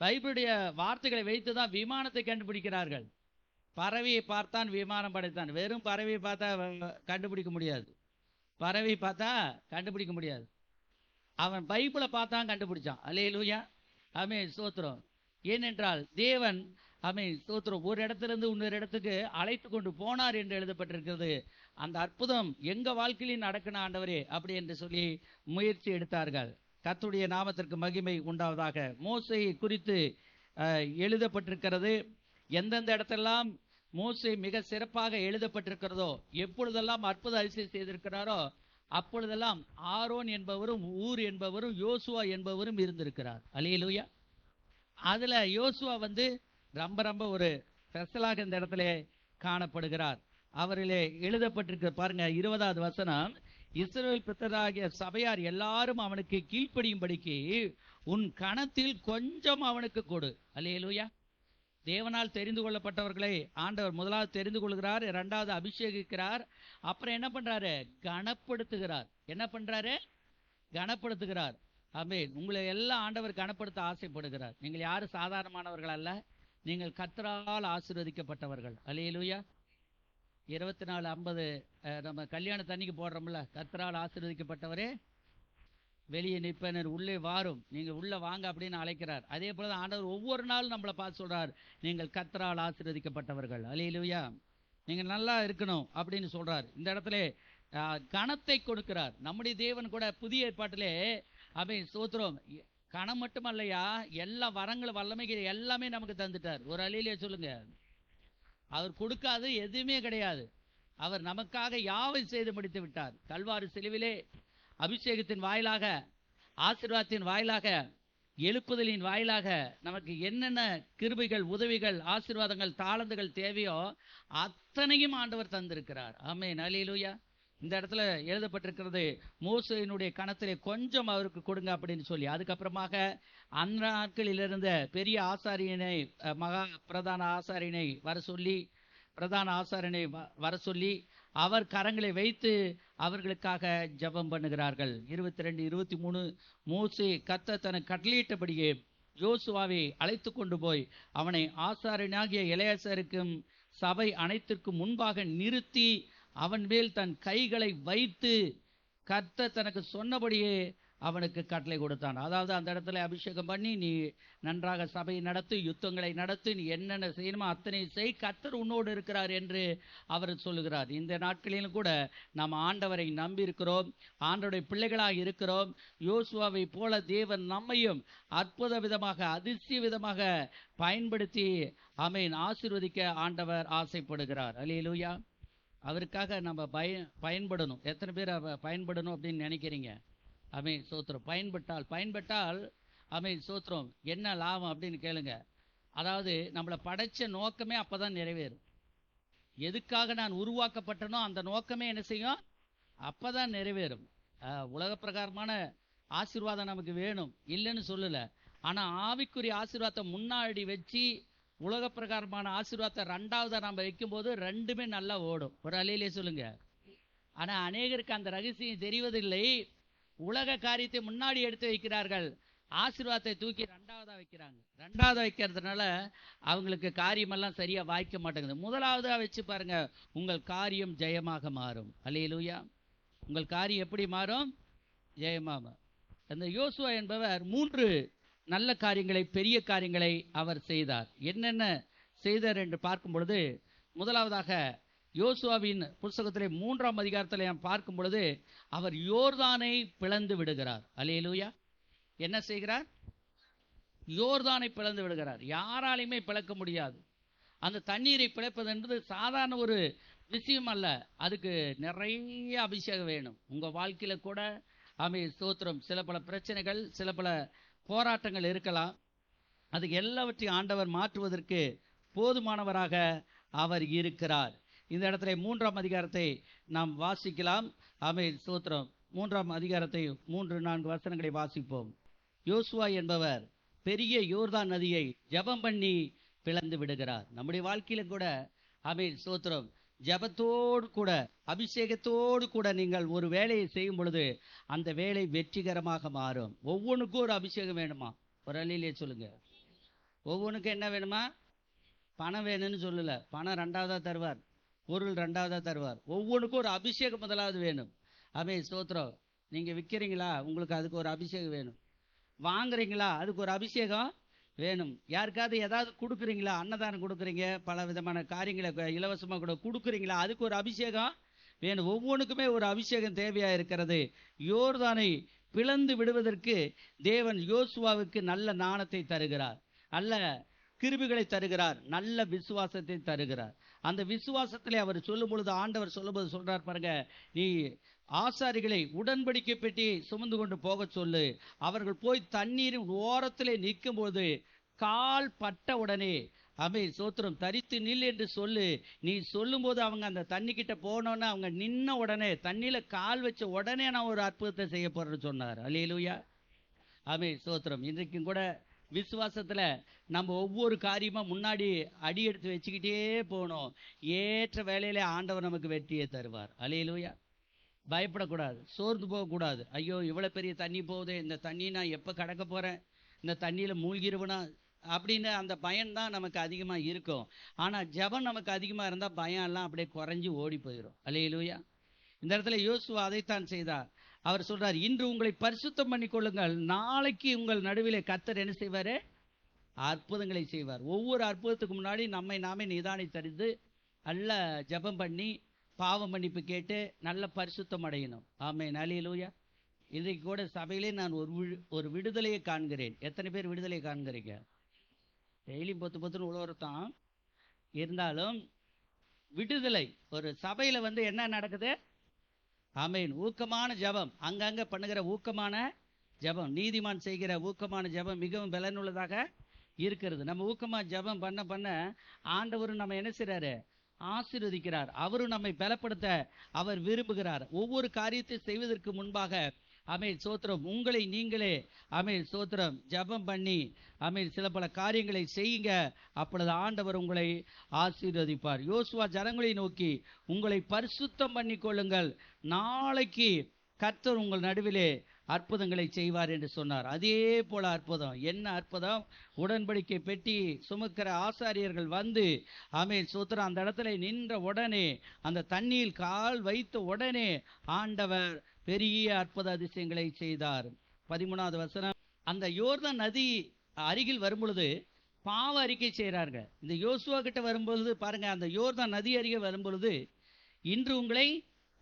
பைபிளுடைய வார்த்தைகளை வைத்துதான் விமானத்தை கண்டுபிடிக்கிறார்கள். பறவையை பார்த்தான் விமானம் படைத்தான். வெறும் பறவையை பார்த்தா கண்டுபிடிக்க முடியாது. பறவை பார்த்தா கண்டுபிடிக்க முடியாது. அவன் பைபிளை பார்த்தான் கண்டுபிடிச்சான். அல்லேலூயா. ஆமென், ஸ்தோத்திரம். ஏனென்றால் தேவன் ஆமென், ஸ்தோத்திரம், ஒரு இடத்திலிருந்து இன்னொரு இடத்துக்கு அழைத்து கொண்டு போனார் என்று எழுதப்பட்டிருக்கிறது. அந்த அற்புதம் எங்க வாழ்க்கையிலும் நடக்கணும் ஆண்டவரே அப்படி என்று சொல்லி முயற்சி எடுத்தார்கள். கர்த்தருடைய நாமத்திற்கு மகிமை உண்டாவதாக. மோசேயை குறித்து எழுதப்பட்டிருக்கிறது. எந்தெந்த இடத்தெல்லாம் மோசே மிக சிறப்பாக எழுதப்பட்டிருக்கிறதோ, எப்பொழுதெல்லாம் அற்புத அதிசயம் செய்திருக்கிறாரோ அப்பொழுதெல்லாம் ஆரோன் என்பவரும் ஊர் என்பவரும் யோசுவா என்பவரும் இருந்திருக்கிறார். அல்லேலூயா. அதுல யோசுவா ரொம்ப ஒரு ஸ்பெஷலாக இந்த இடத்துல காணப்படுகிறார். அவரிலே எழுதப்பட்டிருக்க பாருங்க 20வது வசனம், இஸ்ரவேல் புத்திரராகிய சபையார் எல்லாரும் அவனுக்கு கீழ்ப்படியும்படிக்கு உன் கணத்தில் கொஞ்சம் அவனுக்கு கொடு. அல்லேலூயா. தேவனால் தெரிந்து கொள்ளப்பட்டவர்களை ஆண்டவர் முதலாவது தெரிந்து கொள்கிறார், இரண்டாவது அபிஷேகிக்கிறார், அப்புறம் என்ன பண்றாரு? கனப்படுத்துகிறார். என்ன பண்றாரு? கனப்படுத்துகிறார். ஆமென். உங்களை எல்லாம் ஆண்டவர் கனப்படுத்த ஆசைப்படுகிறார். நீங்கள் யாரும் சாதாரணமானவர்கள் அல்ல. நீங்கள் கர்த்தரால் ஆசீர்வதிக்கப்பட்டவர்கள். அல்லேலூயா. 24:50 நம்ம கல்யாண தண்ணிக்கு போடுறோம்ல, கர்த்தரால் ஆசீர்வதிக்கப்பட்டவரே வெளியே நிற்பனர் உள்ளே வாரும், நீங்க உள்ள வாங்க அப்படின்னு அழைக்கிறார். அதே போலதான் ஆண்டவர் ஒவ்வொரு நாளும் நம்மளை பார்த்து சொல்றார், நீங்கள் கர்த்தரால் ஆசீர்வதிக்கப்பட்டவர்கள். அல்லேலூயா. நீங்க நல்லா இருக்கணும் அப்படின்னு சொல்றார். இந்த இடத்துல கனத்தை கொடுக்கிறார். நம்முடைய தேவன் கூட புதிய ஏற்பாட்டிலே ஆமென், ஸ்தோத்திரம், கணம் மட்டுமல்லையா, எல்லா வரங்களும் வல்லமைக்கு எல்லாமே நமக்கு தந்துட்டார். ஒரு அழியிலே சொல்லுங்க. அவர் கொடுக்காது எதுவுமே கிடையாது. அவர் நமக்காக யாவை செய்து முடித்து விட்டார். கல்வாரி சிலுவிலே அபிஷேகத்தின் வாயிலாக, ஆசீர்வாதத்தின் வாயிலாக, எழுப்புதலின் வாயிலாக நமக்கு என்னென்ன கிருபைகள், உதவிகள், ஆசீர்வாதங்கள், தாளந்துகள் தேவையோ அத்தனையும் ஆண்டவர் தந்திருக்கிறார். ஆமென், அல்லேலூயா. இந்த இடத்துல எழுதப்பட்டிருக்கிறது, மோசேயினுடைய கணத்திலே கொஞ்சம் அவருக்கு கொடுங்க அப்படின்னு சொல்லி. அதுக்கப்புறமாக அந்த நாட்களில் இருந்த பெரிய ஆசாரியனை, மகா பிரதான ஆசாரியனை வர சொல்லி அவர் கரங்களை வைத்து அவர்களுக்காக ஜெபம் பண்ணுகிறார்கள். 22, 23 மோசே கர்த்தர் தனக்கு கட்டளையிட்டபடியே யோசுவாவை அழைத்து கொண்டு போய் அவனை ஆசாரியனாகிய எலெயாசாருக்கும் சபை அனைத்திற்கும் முன்பாக நிறுத்தி அவன் மேல் தன் கைகளை வைத்து கர்த்தர் தனக்கு சொன்னபடியே அவனுக்கு கட்டளை கொடுத்தான். அதாவது அந்த இடத்துல அபிஷேகம் பண்ணி, நீ நன்றாக சபையை நடத்து, யுத்தங்களை நடத்து, நீ என்னென்ன செய்யணுமோ அத்தனை செய், கர்த்தர் உன்னோடு இருக்கிறார் என்று அவர் சொல்லுகிறார். இந்த நாட்களிலும் கூட நாம் ஆண்டவரை நம்பி இருக்கிறோம், ஆண்டவருடைய பிள்ளைகளாக இருக்கிறோம். யோசுவாவை போல தேவன் நம்மையும் அற்புத விதமாக, அதிசய விதமாக பயன்படுத்தி ஆமென் ஆசீர்வதிக்க ஆண்டவர் ஆசைப்படுகிறார். அல்லேலூயா. அவருக்காக நம்ம பயன்படணும். எத்தனை பேர் பயன்படணும் அப்படின்னு நினைக்கிறீங்க? ஆமென் ஸ்தோத்திரம். பயன்பட்டால் ஆமென் ஸ்தோத்திரம். என்ன லாபம் அப்படின்னு கேளுங்க. அதாவது நம்மளை படைச்ச நோக்கமே அப்பதான் நிறைவேறும். எதுக்காக நான் உருவாக்கப்பட்டனோ அந்த நோக்கமே என்ன செய்யும்? அப்பதான் நிறைவேறும். உலக பிரகாரமான ஆசீர்வாதம் நமக்கு வேணும், இல்லைன்னு சொல்லல. ஆனா ஆவிக்குரிய ஆசீர்வாதத்தை முன்னாடி வச்சு உலக பிரகாரமான ஆசீர்வாதத்தை ரெண்டாவதா நம்ம வைக்கும்போது ரெண்டுமே நல்லா ஓடும். ஒரு அலையிலே சொல்லுங்க. ஆனா அநேகருக்கு அந்த ரகசியம் தெரிவதில்லை. உலக காரியத்தை முன்னாடி எடுத்து வைக்கிறார்கள், ஆசீர்வாதத்தை தூக்கி ரெண்டாவதா வைக்கிறாங்க. ரெண்டாவதா வைக்கிறதுனால அவங்களுக்கு காரியமெல்லாம் சரியா வாய்க்க மாட்டேங்குது. முதலாவதா வச்சு பாருங்க, உங்கள் காரியம் ஜெயமாக மாறும். அல்லேலூயா. உங்கள் காரியம் எப்படி மாறும்? ஜெயமாக. அந்த யோசுவா என்பவர் 3 நல்ல காரியங்களை, பெரிய காரியங்களை அவர் செய்தார். என்னென்ன செய்தார் என்று பார்க்கும் பொழுது, முதலாவதாக யோசுவாவின் புஸ்தகத்திலே 3ஆம் அதிகாரத்தில் நாம் பார்க்கும் பொழுது, அவர் யோர்தானை பிளந்து விடுகிறார். அல்லேலூயா. என்ன செய்கிறார்? யோர்தானை பிளந்து விடுகிறார். யாராலையுமே பிளக்க முடியாது. அந்த தண்ணீரை பிளப்பது என்பது சாதாரண ஒரு விஷயம் அல்ல. அதுக்கு நிறைய அபிஷேகம் வேணும். உங்க வாழ்க்கையில கூட ஆமென் ஸ்தோத்திரம், சில பல பிரச்சனைகள், சில பல போராட்டங்கள் இருக்கலாம். அதுக்கு எல்லாவற்றையும் ஆண்டவர் மாற்றுவதற்கு போதுமானவராக அவர் இருக்கிறார். இந்த இடத்துல 3ஆம் அதிகாரத்தை நாம் வாசிக்கலாம். ஆமென் ஸ்தோத்திரம். 3ஆம் அதிகாரத்தை 3-4 வசனங்களை வாசிப்போம். யோசுவா என்பவர் பெரிய யோர்தான் நதியை ஜெபம் பண்ணி பிளந்து விடுகிறார். நம்முடைய வாழ்க்கையில கூட ஆமென் ஸ்தோத்திரம், ஜெபத்தோடு கூட அபிஷேகத்தோடு கூட நீங்கள் ஒரு வேலையை செய்யும் பொழுது அந்த வேலை வெற்றிகரமாக மாறும். ஒவ்வொன்றுக்கும் ஒரு அபிஷேகம் வேணுமா? ஒரு அழிலே சொல்லுங்க. ஒவ்வொன்றுக்கும் என்ன வேணுமா? பணம் வேணும்னு சொல்லல. பணம் ரெண்டாவதா தருவார், பொருள் ரெண்டாவதா தருவார். ஒவ்வொன்றுக்கும் ஒரு அபிஷேகம் முதலாவது வேணும். ஆமென் ஸ்தோத்திரம். நீங்க விற்கிறீங்களா? உங்களுக்கு அதுக்கு ஒரு அபிஷேகம் வேணும். வாங்குறீங்களா? அதுக்கு ஒரு அபிஷேகம் வேணும். யாருக்காவது ஏதாவது கொடுக்குறீங்களா? அன்னதானம் கொடுக்குறீங்க, பல விதமான காரியங்களை இலவசமாக கூட கொடுக்குறீங்களா? அதுக்கு ஒரு அபிஷேகம் வேணும். ஒவ்வொன்றுக்குமே ஒரு அபிஷேகம் தேவையா இருக்கிறது. யோர்தானை பிளந்து விடுவதற்கு தேவன் யோசுவாவுக்கு நல்ல ஞானத்தை தருகிறார், நல்ல கிருபைகளை தருகிறார், நல்ல விசுவாசத்தை தருகிறார். அந்த விசுவாசத்திலே அவர் சொல்லும் பொழுது, ஆண்டவர் சொல்லும்போது சொல்றார் பாருங்க, நீ ஆசாரிகளை உடன்படிக்கை பெட்டி சுமந்து கொண்டு போக சொல்லு. அவர்கள் போய் தண்ணீரின் ஓரத்திலே நிற்கும் போது கால் பட்ட உடனே ஆமென் ஸ்தோத்திரம் தரித்து நில் என்று சொல்லு. நீ சொல்லும் போது அவங்க அந்த தண்ணி கிட்ட போனோன்னு அவங்க நின்ன உடனே, தண்ணியில கால் வச்ச உடனே நான் ஒரு அற்புதத்தை செய்ய போறேன்னு சொன்னார். அல்லேலூயா. ஆமென் ஸ்தோத்திரம். இன்றைக்கும் கூட விசுவாசத்துல நம்ம ஒவ்வொரு காரியமா முன்னாடி அடி எடுத்து வச்சுக்கிட்டே போகணும். ஏற்ற வேலையில ஆண்டவர் நமக்கு வெற்றியை தருவார். அல்லேலூயா. பயப்படக்கூடாது, சோர்ந்து போகக்கூடாது. ஐயோ இவ்வளவு பெரிய தண்ணி போகுது, இந்த தண்ணி நான் எப்ப கடக்க போறேன், இந்த தண்ணியில மூழ்கிருவனா அப்படின்னு அந்த பயம்தான் நமக்கு அதிகமா இருக்கும். ஆனா ஜெபம் நமக்கு அதிகமா இருந்தா பயம் எல்லாம் அப்படியே குறைஞ்சு ஓடி போயிடும். அல்லேலூயா. இந்த இடத்துல யோசுவா அதைத்தான் செய்தார். அவர் சொல்றார், இன்று உங்களை பரிசுத்தம் பண்ணி கொள்ளுங்கள், நாளைக்கு உங்கள் நடுவிலே கர்த்தர் என்ன செய்வாரு? அற்புதங்களை செய்வார். ஒவ்வொரு அற்புதத்துக்கு முன்னாடி நம்மை நாமே நிதானித்தறிந்து நல்ல ஜெபம் பண்ணி பாவ மன்னிப்பு கேட்டு நல்ல பரிசுத்தம் அடையணும். ஆமென். அல்லேலூயா. இன்றைக்கு கூட சபையிலே நான் ஒரு விடுதலையை காண்கிறேன். எத்தனை பேர் விடுதலையை காண்கிறீங்க? டெய்லி பொத்துன்னு உழவுறதான் இருந்தாலும் விடுதலை ஒரு சபையில என்ன நடக்குது? ஆமென். ஊக்கமான ஜெபம், அங்கங்க பண்ணுகிற ஊக்கமான ஜெபம், நீதிமான் செய்கிற ஊக்கமான ஜெபம் மிகவும் பலனுள்ளதாக இருக்கிறது. நம்ம ஊக்கமா ஜெபம் பண்ண பண்ண ஆண்டவரும் நம்ம என்ன செய்றாரு? ஆசீர்வதிக்கிறார். அவரும் நம்மை பலப்படுத்த அவர் விரும்புகிறார். ஒவ்வொரு காரியத்தை செய்வதற்கு முன்பாக ஆமென் ஸ்தோத்திரம், உங்களை நீங்களே ஆமென் ஸ்தோத்திரம் ஜெபம் பண்ணி ஆமென் சில பல காரியங்களை செய்யுங்க. அப்பொழுது ஆண்டவர் உங்களை ஆசீர்வதிப்பார். யோசுவா ஜனங்களை நோக்கி, உங்களை பரிசுத்தம் பண்ணி கொள்ளுங்கள், நாளைக்கு கர்த்தர் உங்கள் நடுவிலே அற்புதங்களை செய்வார் என்று சொன்னார். அதே போல அற்புதம். என்ன அற்புதம்? உடன்படிக்கை பெட்டி சுமக்கிற ஆசாரியர்கள் ஆமென் ஸ்தோத்திரம் அந்த இடத்துல நின்ற உடனே, அந்த தண்ணியில் கால் வைத்த உடனே ஆண்டவர் பெரிய அற்புத அதிசயங்களை செய்தார். 13வது வசனம். அந்த யோர்தான் நதி அருகில் வரும் பொழுது பாவ அறிக்கை செய்கிறாங்க. இந்த யோசுவா கிட்ட வரும்பொழுது பாருங்க, அந்த யோர்தான் நதி அருகே வரும் பொழுது, இன்று உங்களை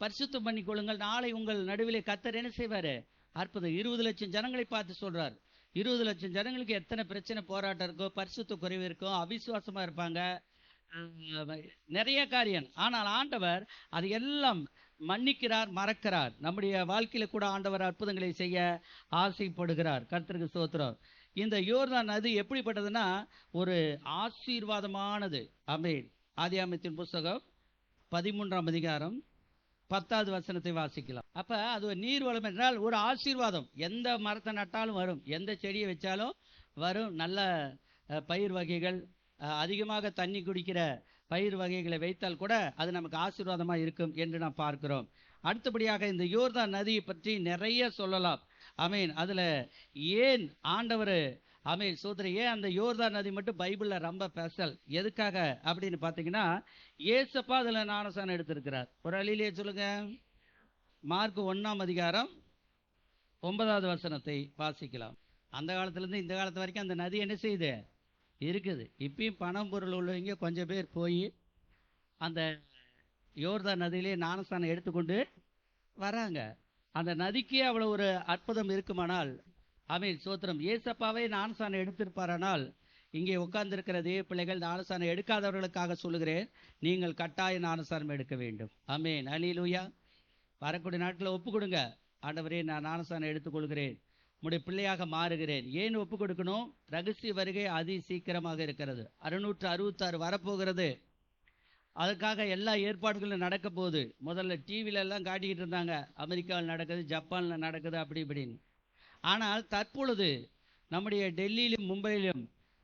பரிசுத்தம் பண்ணி கொள்ளுங்கள், நாளை உங்கள் நடுவிலே கர்த்தர் என்ன செய்வாரு? அற்புதம். 20 லட்சம் ஜனங்களை பார்த்து சொல்றார். 20 லட்சம் ஜனங்களுக்கு எத்தனை பிரச்சனை போராட்டம் இருக்கோ, பரிசுத்த குறைவு இருக்கும், அவிசுவாசமா இருப்பாங்க, நிறைய காரியம். ஆனால் ஆண்டவர் அது எல்லாம் மன்னிக்கிறார், மறக்கிறார். நம்முடைய வாழ்க்கையில கூட ஆண்டவர் அற்புதங்களை செய்ய ஆசைப்படுகிறார். கர்த்தருக்கு ஸ்தோத்திரம். இந்த யோர்தான் நதி எப்படிப்பட்டதுன்னா ஒரு ஆசீர்வாதமானது. ஆமென். ஆதியாகமத்தின் புஸ்தகம் 13ஆம் அதிகாரம் 10வது வசனத்தை வாசிக்கலாம். அப்ப அது ஒரு நீர்வளம் என்றால் ஒரு ஆசீர்வாதம். எந்த மரத்தை நட்டாலும் வரும், எந்த செடியை வச்சாலும் வரும். நல்ல பயிர் வகைகள், அதிகமாக தண்ணி குடிக்கிற பயிர் வகைகளை வைத்தால் கூட அது நமக்கு ஆசீர்வாதமா இருக்கும் என்று நாம் பார்க்கிறோம். அடுத்தபடியாக இந்த யோர்தான் நதியை பற்றி நிறைய சொல்லலாம். ஆமென். அதுல ஏன் ஆண்டவர் ஆமென் சோதரி ஏன் அந்த யோர்தான் நதி மட்டும் பைபிள்ல ரொம்ப ஸ்பெஷல் எதுக்காக அப்படின்னு பார்த்தீங்கன்னா, ஏசப்பா அதுல ஞானஸ்நானம் எடுத்திருக்கிறார். ஒரு அழியிலேயே சொல்லுங்க. மார்க் 1ஆம் அதிகாரம் 9வது வசனத்தை வாசிக்கலாம். அந்த காலத்துல இருந்து இந்த காலத்து வரைக்கும் அந்த நதி என்ன செய்யுது இருக்குது. இப்பயும் பணம் பொருள் உள்ளவங்க கொஞ்சம் பேர் போய் அந்த யோர்தான் நதியிலே ஞானஸ்நானம் எடுத்துக்கொண்டு வராங்க. அந்த நதிக்கே அவ்வளவு ஒரு அற்புதம் இருக்குமானால், ஆமென் சோத்திரம், ஏசப்பாவே ஞானஸ்நானம் எடுத்திருப்பாரானால், இங்கே உட்கார்ந்திருக்கிற தேவ பிள்ளைகள் ஞானஸ்நானம் எடுக்காதவர்களுக்காக சொல்லுகிறேன், நீங்கள் கட்டாய ஞானஸ்நானம் எடுக்க வேண்டும். ஆமென். அல்லேலூயா. வரக்கூடிய நாட்களில் ஒப்பு கொடுங்க. ஆண்டவரே, நான் ஞானஸ்நானம் எடுத்துக்கொள்கிறேன், உம்முடைய பிள்ளையாக மாறுகிறேன். ஏன் ஒப்பு கொடுக்கணும்? ரகசிய வருகை அதி சீக்கிரமாக இருக்கிறது. 666 வரப்போகிறது. அதுக்காக எல்லா ஏற்பாடுகளும் நடக்க போகுது. முதல்ல டிவில எல்லாம் காட்டிக்கிட்டு இருந்தாங்க, அமெரிக்காவில் நடக்குது, ஜப்பானில் நடக்குது, அப்படி இப்படின்னு. ஆனால் தற்பொழுது நம்முடைய டெல்லியிலும் மும்பையிலும்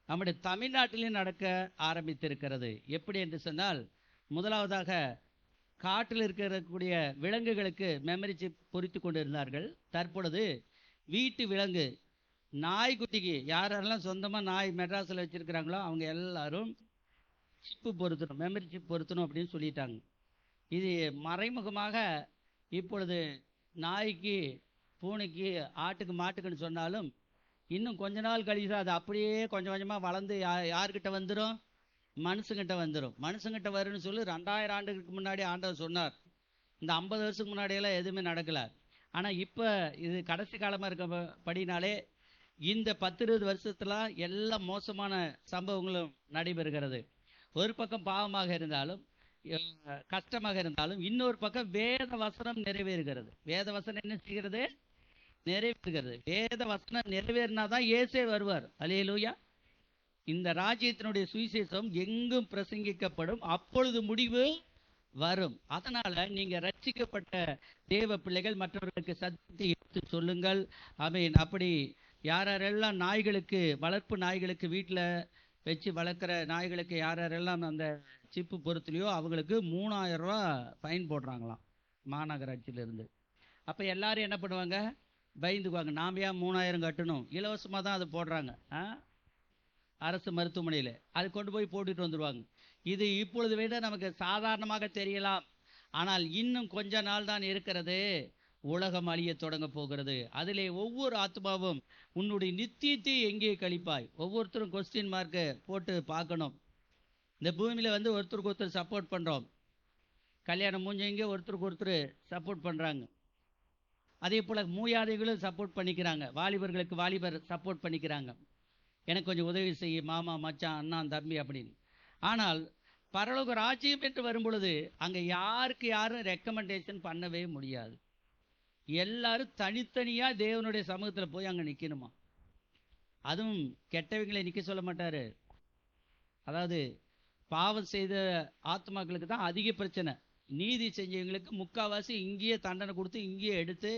நம்முடைய தமிழ்நாட்டிலும் நடக்க ஆரம்பித்திருக்கிறது. எப்படி என்று சொன்னால், முதலாவதாக காட்டில் இருக்கக்கூடிய விலங்குகளுக்கு மெமரி சிப் பொறித்து கொண்டு இருந்தார்கள். தற்பொழுது வீட்டு விலங்கு நாய்க்குட்டிக்கு யாரெல்லாம் சொந்தமாக நாய் மெட்ராஸில் வச்சிருக்கிறாங்களோ அவங்க எல்லாரும் சிப்பு பொருத்தணும், மெமரி சிப் பொருத்தணும் அப்படின்னு சொல்லிட்டாங்க. இது மறைமுகமாக இப்பொழுது நாய்க்கு, பூனைக்கு, ஆட்டுக்கு, மாட்டுக்குன்னு சொன்னாலும் இன்னும் கொஞ்ச நாள் கழிச்சு அது அப்படியே கொஞ்சம் கொஞ்சமாக வளர்ந்து யார்கிட்ட வந்துடும்? மனுஷங்கிட்ட வந்துடும். மனுஷங்கிட்ட வரும்னு சொல்லி 2000 ஆண்டுகளுக்கு முன்னாடி ஆண்டவர் சொன்னார். இந்த 50 வருஷத்துக்கு முன்னாடியெல்லாம் எதுவுமே நடக்கல. ஆனால் இப்போ இது கடைசி காலமாக இருக்கப்படினாலே இந்த 10-20 வருஷத்துல எல்லா மோசமான சம்பவங்களும் நடைபெறுகிறது. ஒரு பக்கம் பாவமாக இருந்தாலும் கஷ்டமாக இருந்தாலும், இன்னொரு பக்கம் வேத வசனம் நிறைவேறுகிறது. வேத வசனம் என்ன செய்கிறது? நிறைவேறுகிறது. வேத வசனம் நிறைவேறினாதான் இயேசே வருவார். அல்லேலூயா. இந்த ராஜ்யத்தினுடைய சுவிசேஷம் எங்கும் பிரசங்கிக்கப்படும், அப்பொழுது முடிவு வரும். அதனால நீங்க ரட்சிக்கப்பட்ட தேவ பிள்ளைகள் மற்றவர்களுக்கு சத்தியத்தை எடுத்து சொல்லுங்கள். ஆமென். அப்படி யாரெல்லாம் நாய்களுக்கு, வளர்ப்பு நாய்களுக்கு, வீட்டில் வச்சு வளர்க்குற நாய்களுக்கு யாரெல்லாம் அந்த சிப்பு பொறுத்துலையோ அவங்களுக்கு 3000 ரூபா ஃபைன் போடுறாங்களாம் மாநகராட்சியிலிருந்து. அப்போ எல்லாரும் என்ன பண்ணுவாங்க? பயந்துக்குவாங்க. நாம் ஏன் 3000 கட்டணும்? இலவசமாக தான் அது போடுறாங்க அரசு மருத்துவமனையில். அது கொண்டு போய் போட்டுட்டு வந்துடுவாங்க. இது இப்பொழுது விட நமக்கு சாதாரணமாக தெரியலாம். ஆனால் இன்னும் கொஞ்ச நாள் தான் இருக்கிறது. உலகம் அழிய தொடங்க போகிறது. அதிலே ஒவ்வொரு ஆத்மாவும் உன்னுடைய நித்தியத்தை எங்கே கழிப்பாய்? ஒவ்வொருத்தரும் கொஸ்டின் மார்க்கு போட்டு பார்க்கணும். இந்த பூமியில் வந்து ஒருத்தருக்கு ஒருத்தர் சப்போர்ட் பண்ணுறோம். கல்யாணம் மூஞ்சவங்க ஒருத்தருக்கு ஒருத்தர் சப்போர்ட் பண்ணுறாங்க. அதே போல் மூயாதைகளும் சப்போர்ட் பண்ணிக்கிறாங்க. வாலிபர்களுக்கு வாலிபர் சப்போர்ட் பண்ணிக்கிறாங்க. எனக்கு கொஞ்சம் உதவி செய்ய மாமா, மச்சான், அண்ணா, தம்பி அப்படின்னு. ஆனால் பரலோக ராஜ்யம் என்று வரும் பொழுது அங்கே யாருக்கு யாரும் ரெக்கமெண்டேஷன் பண்ணவே முடியாது. எல்லாரும் தனித்தனியாக தேவனுடைய சமூகத்தில் போய் அங்கே நிற்கணுமா. அதுவும் கெட்டவங்களை நிற்க சொல்ல மாட்டார். அதாவது பாவம் செய்த ஆத்மாக்களுக்கு தான் அதிக பிரச்சனை. நீதி செஞ்சவங்களுக்கு முக்கால்வாசி இங்கேயே தண்டனை கொடுத்து இங்கேயே எடுத்து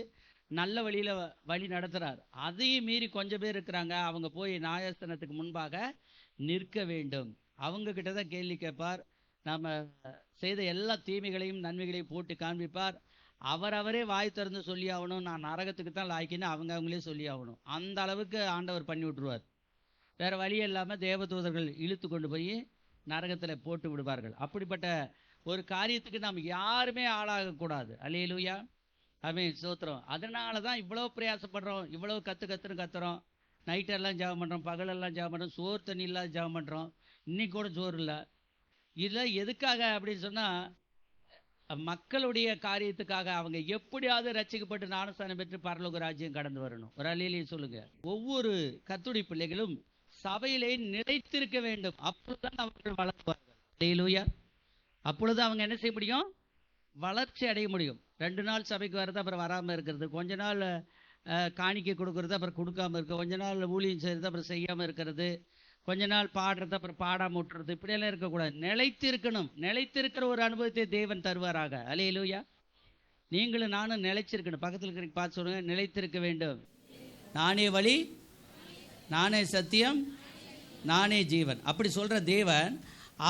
நல்ல வழியில் வழி நடத்துகிறார். அதையும் மீறி கொஞ்சம் பேர் இருக்கிறாங்க, அவங்க போய் நியாயஸ்தானத்துக்கு முன்பாக நிற்க வேண்டும். அவங்க கிட்ட தான் கேள்வி கேட்பார். நம்ம செய்த எல்லா தீமைகளையும் நன்மைகளையும் போட்டு காண்பிப்பார். அவரவரே வாய் திறந்து சொல்லி ஆகணும், நான் நரகத்துக்கு தான் லாய்க்கின்னு அவங்களே சொல்லி ஆகணும். அந்த அளவுக்கு ஆண்டவர் பண்ணி விட்டுருவார். வேறு வழி இல்லாமல் தேவதூதர்கள் இழுத்து கொண்டு போய் நரகத்தில் போட்டு விடுவார்கள். அப்படிப்பட்ட ஒரு காரியத்துக்கு நாம் யாருமே ஆளாகக்கூடாது. அல்லேலூயா. ஆமென் ஸ்தோத்திரம். அதனால தான் இவ்வளோ பிரயாசப்படுறோம், இவ்வளோ கத்துறோம். நைட்டெல்லாம் ஜெபம் பண்ணுறோம், பகலெல்லாம் ஜெபம் பண்ணுறோம், சோறு தண்ணி இல்லாத ஜெபம் பண்ணுறோம். இன்னைக்கு கூட சோறு இல்லை. இதில் எதுக்காக அப்படின்னு சொன்னால், மக்களுடைய காரியத்துக்காக. அவங்க எப்படியாவது ரட்சிக்கப்பட்டு ஞானஸ்தானம் பெற்று பரலோக ராஜ்யம் கடந்து வரணும். ஒரு அல்லேலூயா சொல்லுங்க. ஒவ்வொரு கர்த்தருடைய பிள்ளைகளும் சபையிலே நிலைத்திருக்க வேண்டும். அப்பொழுதுதான் அவர்கள் வளருவார்கள். அல்லேலூயா. அப்பொழுது அவங்க என்ன செய்ய முடியும்? வளர்ச்சி அடைய முடியும். 2 நாள் சபைக்கு வர்றது அப்புறம் வராமல் இருக்கிறது, கொஞ்ச நாள் காணிக்கை கொடுக்கறது அப்புறம் கொடுக்காமல் இருக்கிறது, கொஞ்ச நாள் ஊழியம் செய்கிறது அப்புறம் செய்யாமல் இருக்கிறது, கொஞ்ச நாள் பாடுறது அப்புறம் பாடாமல் விட்டுறது, இப்படியெல்லாம் இருக்கக்கூடாது. நிலைத்து இருக்கணும். நிலைத்திருக்கிற ஒரு அனுபவத்தை தேவன் தருவாராக. அல்லேலூயா. நீங்களும் நானும் நிலைச்சிருக்கணும். பக்கத்தில் இருக்கிற பார்த்து சொல்லுங்க, நிலைத்திருக்க வேண்டும். நானே வழி, நானே சத்தியம், நானே ஜீவன். அப்படி சொல்கிற தேவன்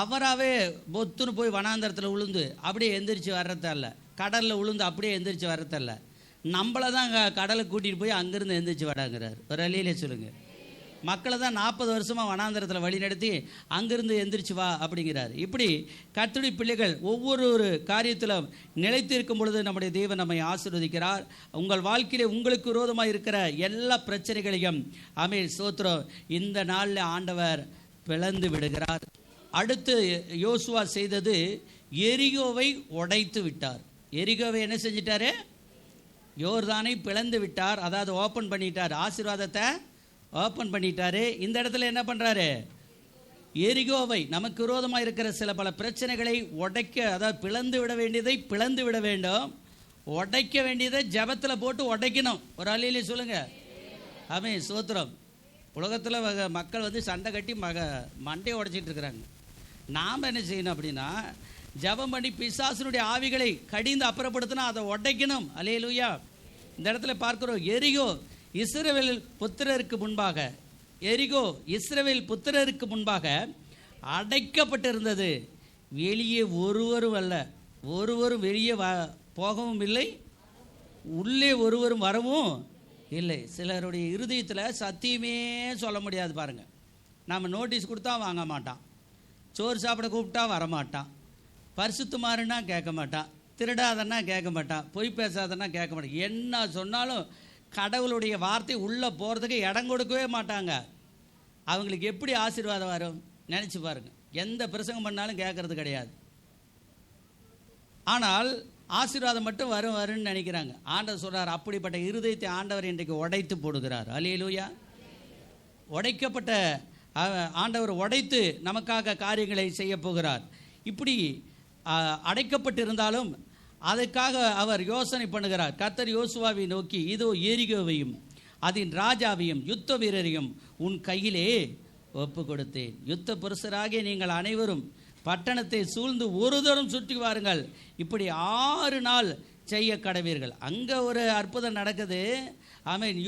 அவராகவே பொத்துன்னு போய் வனாந்தரத்தில் உளுந்து அப்படியே எந்திரிச்சு வர்றதில்ல, கடலில் உளுந்து அப்படியே எந்திரிச்சு வர்றதில்ல. நம்மளை தான் கடலுக்கு கூட்டிகிட்டு போய் அங்கேருந்து எந்திரிச்சு வராங்கிறார். ஒரு அழியிலே சொல்லுங்கள். மக்களை தான் 40 வருஷமாக வனாந்தரத்தில் வழி நடத்தி அங்கிருந்து எந்திரிச்சு வா அப்படிங்கிறார். இப்படி கர்த்தருடைய பிள்ளைகள் ஒவ்வொரு காரியத்திலும் நிலைத்து இருக்கும் பொழுது நம்முடைய தேவன் நம்மை ஆசீர்வதிக்கிறார். உங்கள் வாழ்க்கையிலே உங்களுக்கு விரோதமாக இருக்கிற எல்லா பிரச்சனைகளையும் ஸ்தோத்திரம் இந்த நாளில் ஆண்டவர் பிளந்து விடுகிறார். அடுத்து யோசுவா செய்தது எரிகோவை உடைத்து விட்டார். எரிகோவை என்ன செஞ்சிட்டாரு? யோர்தானை பிளந்து விட்டார். அதாவது ஓப்பன் பண்ணிட்டார். ஆசீர்வாதத்தை ஓப்பன் பண்ணிட்டாரு. இந்த இடத்துல என்ன பண்றாரு? எரிகோவை, நமக்கு விரோதமாக இருக்கிற சில பல பிரச்சனைகளை உடைக்க, அதாவது பிளந்து விட வேண்டியதை பிளந்து விட வேண்டும், உடைக்க வேண்டியதை ஜபத்தில் போட்டு உடைக்கணும். ஒரு அழியிலே சொல்லுங்க. ஆமென், ஸ்தோத்திரம். உலகத்தில் மக்கள் சண்டை கட்டி மண்டையை உடைச்சிட்டு இருக்கிறாங்க. நாம் என்ன செய்யணும் அப்படின்னா, ஜபம் பண்ணி பிசாசனுடைய ஆவிகளை கடிந்து அப்புறப்படுத்தினா அதை உடைக்கணும். அல்லேலூயா. இந்த இடத்துல பார்க்கிறோம், எரிகோ இஸ்ரவேல் புத்திரருக்கு முன்பாக, எரிகோ இஸ்ரவேல் புத்திரருக்கு முன்பாக அடைக்கப்பட்டிருந்தது. வெளியே ஒருவரும் அல்ல, ஒருவரும் வெளியே போகவும் இல்லை, உள்ளே ஒருவரும் வரவும் இல்லை. சிலருடைய இருதயத்தில் சத்தியமே சொல்ல முடியாது பாருங்க. நம்ம நோட்டீஸ் கொடுத்தா வாங்க மாட்டான், சோறு சாப்பிட கூப்பிட்டா வரமாட்டான், பரிசுத்தமாறுன்னா கேட்க மாட்டான், திருடாதன்னா கேட்க மாட்டான், பொய் பேசாதன்னா கேட்க மாட்டான். என்ன சொன்னாலும் கடவுளுடைய வார்த்தை உள்ளே போகிறதுக்கு இடம் கொடுக்கவே மாட்டாங்க. அவங்களுக்கு எப்படி ஆசீர்வாதம் வரும் நினச்சி பாருங்க. எந்த பிரசங்கம் பண்ணாலும் கேட்கறது கிடையாது. ஆனால் ஆசீர்வாதம் மட்டும் வரும்னு நினைக்கிறாங்க. ஆண்டவர் சொல்கிறார், அப்படிப்பட்ட இருதயத்தை ஆண்டவர் இன்றைக்கு உடைத்து போடுகிறார். அல்லேலூயா. உடைக்கப்பட்ட ஆண்டவர் உடைத்து நமக்காக காரியங்களை செய்ய போகிறார். இப்படி அடைக்கப்பட்டிருந்தாலும் அதுக்காக அவர் யோசனை பண்ணுகிறார். கர்த்தர் யோசுவாவை நோக்கி, இதோ எரிகோவையும் அதன் ராஜாவையும் யுத்த வீரரையும் உன் கையிலே ஒப்பு கொடுத்தேன். யுத்த புருஷராகிய நீங்கள் அனைவரும் பட்டணத்தை சூழ்ந்து ஒரு தரம் சுற்றி வாருங்கள். இப்படி 6 நாள் செய்ய கடவீர்கள். அங்கே ஒரு அற்புதம் நடக்குது.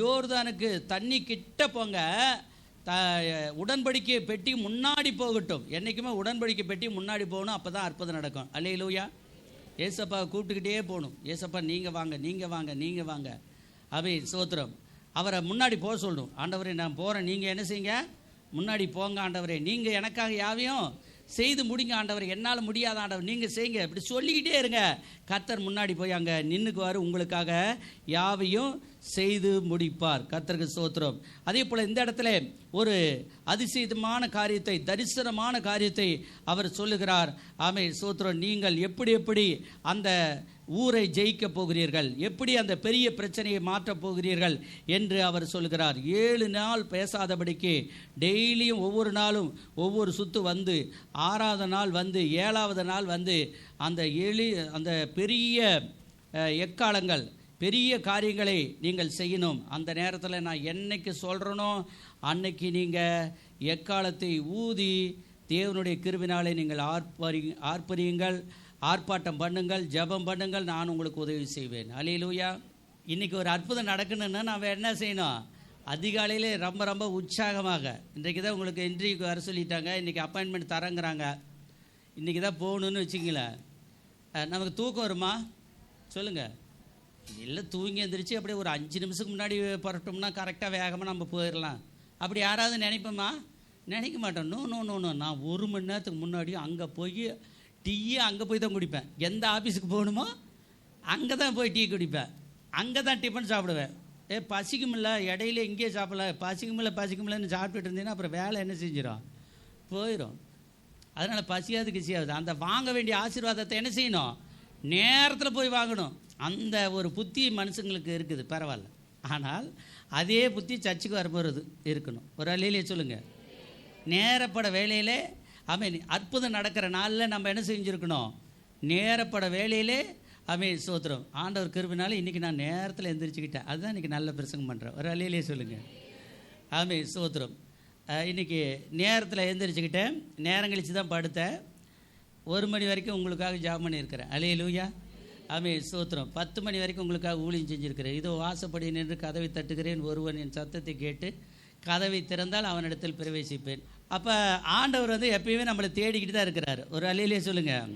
யோர்தானுக்கு தண்ணி கிட்ட போங்க, உடன்படிக்கை பெட்டி முன்னாடி போகட்டும். என்றைக்குமே உடன்படிக்கை பெட்டி முன்னாடி போகணும், அப்போ தான் அற்புதம் நடக்கும். அல்லேலூயா. ஏசப்பாவை கூப்பிட்டுக்கிட்டே போகணும். ஏசப்பா நீங்கள் வாங்க, நீங்கள் வாங்க, நீங்கள் வாங்க. ஸ்தோத்திரம். அவரை முன்னாடி போக சொல்லணும். ஆண்டவரே நான் போகிறேன், நீங்கள் என்ன செய்யுங்க, முன்னாடி போங்க ஆண்டவரே, நீங்கள் எனக்காக யாவையும் செய்து முடிங்க ஆண்டவர், என்னால் முடியாத ஆண்டவர் நீங்கள் செய்யுங்க. இப்படி சொல்லிக்கிட்டே இருங்க. கர்த்தர் முன்னாடி போய் அங்கே நின்றுக்குவார், உங்களுக்காக யாவையும் செய்து முடிப்பார். கர்த்தருக்கு ஸ்தோத்திரம். அதே போல் இந்த இடத்துல ஒரு அதிசயமான காரியத்தை, தரிசனமான காரியத்தை அவர் சொல்லுகிறார். ஸ்தோத்திரம். நீங்கள் எப்படி அந்த ஊரை ஜெயிக்க போகிறீர்கள், எப்படி அந்த பெரிய பிரச்சனையை மாற்றப் போகிறீர்கள் என்று அவர் சொல்கிறார். 7 நாள் பேசாதபடிக்கு டெய்லியும் ஒவ்வொரு நாளும் ஒவ்வொரு சுத்து வந்து, 6வது நாள் வந்து, 7வது நாள் வந்து அந்த பெரிய எக்காலங்கள், பெரிய காரியங்களை நீங்கள் செய்யணும். அந்த நேரத்தில் நான் என்னைக்கு சொல்கிறேனோ அன்னைக்கு நீங்கள் எக்காலத்தை ஊதி தேவனுடைய கிருபினாலே நீங்கள் ஆர்ப்பரியுங்கள், ஆர்ப்பாட்டம் பண்ணுங்கள், ஜெபம் பண்ணுங்கள், நான் உங்களுக்கு உதவி செய்வேன். அல்லேலூயா. இன்றைக்கி ஒரு அற்புதம் நடக்கணுன்னா நாம் என்ன செய்யணும்? அதிகாலையிலே ரொம்ப ரொம்ப உற்சாகமாக, இன்றைக்கு தான் உங்களுக்கு இன்டர்வியூக்கு வர சொல்லிட்டாங்க, இன்றைக்கி அப்பாயின்மெண்ட் தரங்கிறாங்க, இன்றைக்கி தான் போகணுன்னு வச்சுங்களேன். நமக்கு தூக்கம் வருமா சொல்லுங்கள்? இல்லை, தூங்கி எழுந்திரிச்சு அப்படியே ஒரு 5 நிமிஷத்துக்கு முன்னாடி புறட்டோம்னா கரெக்டாக வேகமாக நம்ம போயிடலாம். அப்படி யாராவது நினைப்போமா? நினைக்க மாட்டோம். நோ, நான் 1 மணி நேரத்துக்கு முன்னாடி அங்கே போய் டீயை அங்கே போய் தான் குடிப்பேன். எந்த ஆஃபீஸுக்கு போகணுமோ அங்கே தான் போய் டீ குடிப்பேன், அங்கே தான் டிஃபன் சாப்பிடுவேன். பசிக்குமில்ல, இடையில இங்கேயே சாப்பிடல, பசிக்குமில்லன்னு சாப்பிட்டுட்டு இருந்தீங்கன்னா அப்புறம் வேலை என்ன செஞ்சிடும்? போயிடும். அதனால் பசியாது கிசியாது. அந்த வாங்க வேண்டிய ஆசீர்வாதத்தை என்ன செய்யணும்? நேரத்தில் போய் வாங்கணும். அந்த ஒரு புத்தி மனுஷங்களுக்கு இருக்குது, பரவாயில்ல. ஆனால் அதே புத்தி சர்ச்சுக்கு வரும்போது இருக்கணும். ஒரு அல்லேலூயா சொல்லுங்கள். நேரப்பட வேலையிலே அற்புதம் நடக்கிற நாளில் நம்ம என்ன செஞ்சுருக்கணும்? நேரப்பட வேலையிலே ஆமென் ஸ்தோத்திரம். ஆண்டவர் கிருபையினால இன்றைக்கி நான் நேரத்தில் எந்திரிச்சுக்கிட்டேன். அதுதான் இன்றைக்கி நல்ல பிரசங்கம் பண்ணுறேன். ஒரு அலையிலே சொல்லுங்கள். ஆமென் ஸ்தோத்திரம். இன்றைக்கி நேரத்தில் எந்திரிச்சுக்கிட்டேன். நேரம் கழித்து தான் படுத்தேன். 1 மணி வரைக்கும் உங்களுக்காக ஜெபம் பண்ணியிருக்கிறேன். அல்லேலூயா. ஆமென் ஸ்தோத்திரம். 10 மணி வரைக்கும் உங்களுக்காக ஊழியம் செஞ்சுருக்கிறேன். இதோ வாசப்படி நின்று கதவை தட்டுகிறேன், ஒருவன் என் சத்தத்தை கேட்டு கதவை திறந்தால் அவனிடத்தில் பிரவேசிப்பேன். அப்போ ஆண்டவர் வந்து எப்பயுமே நம்மளை தேடிக்கிட்டு தான் இருக்கிறார். ஒரு அல்லேலூயா சொல்லுங்கள்.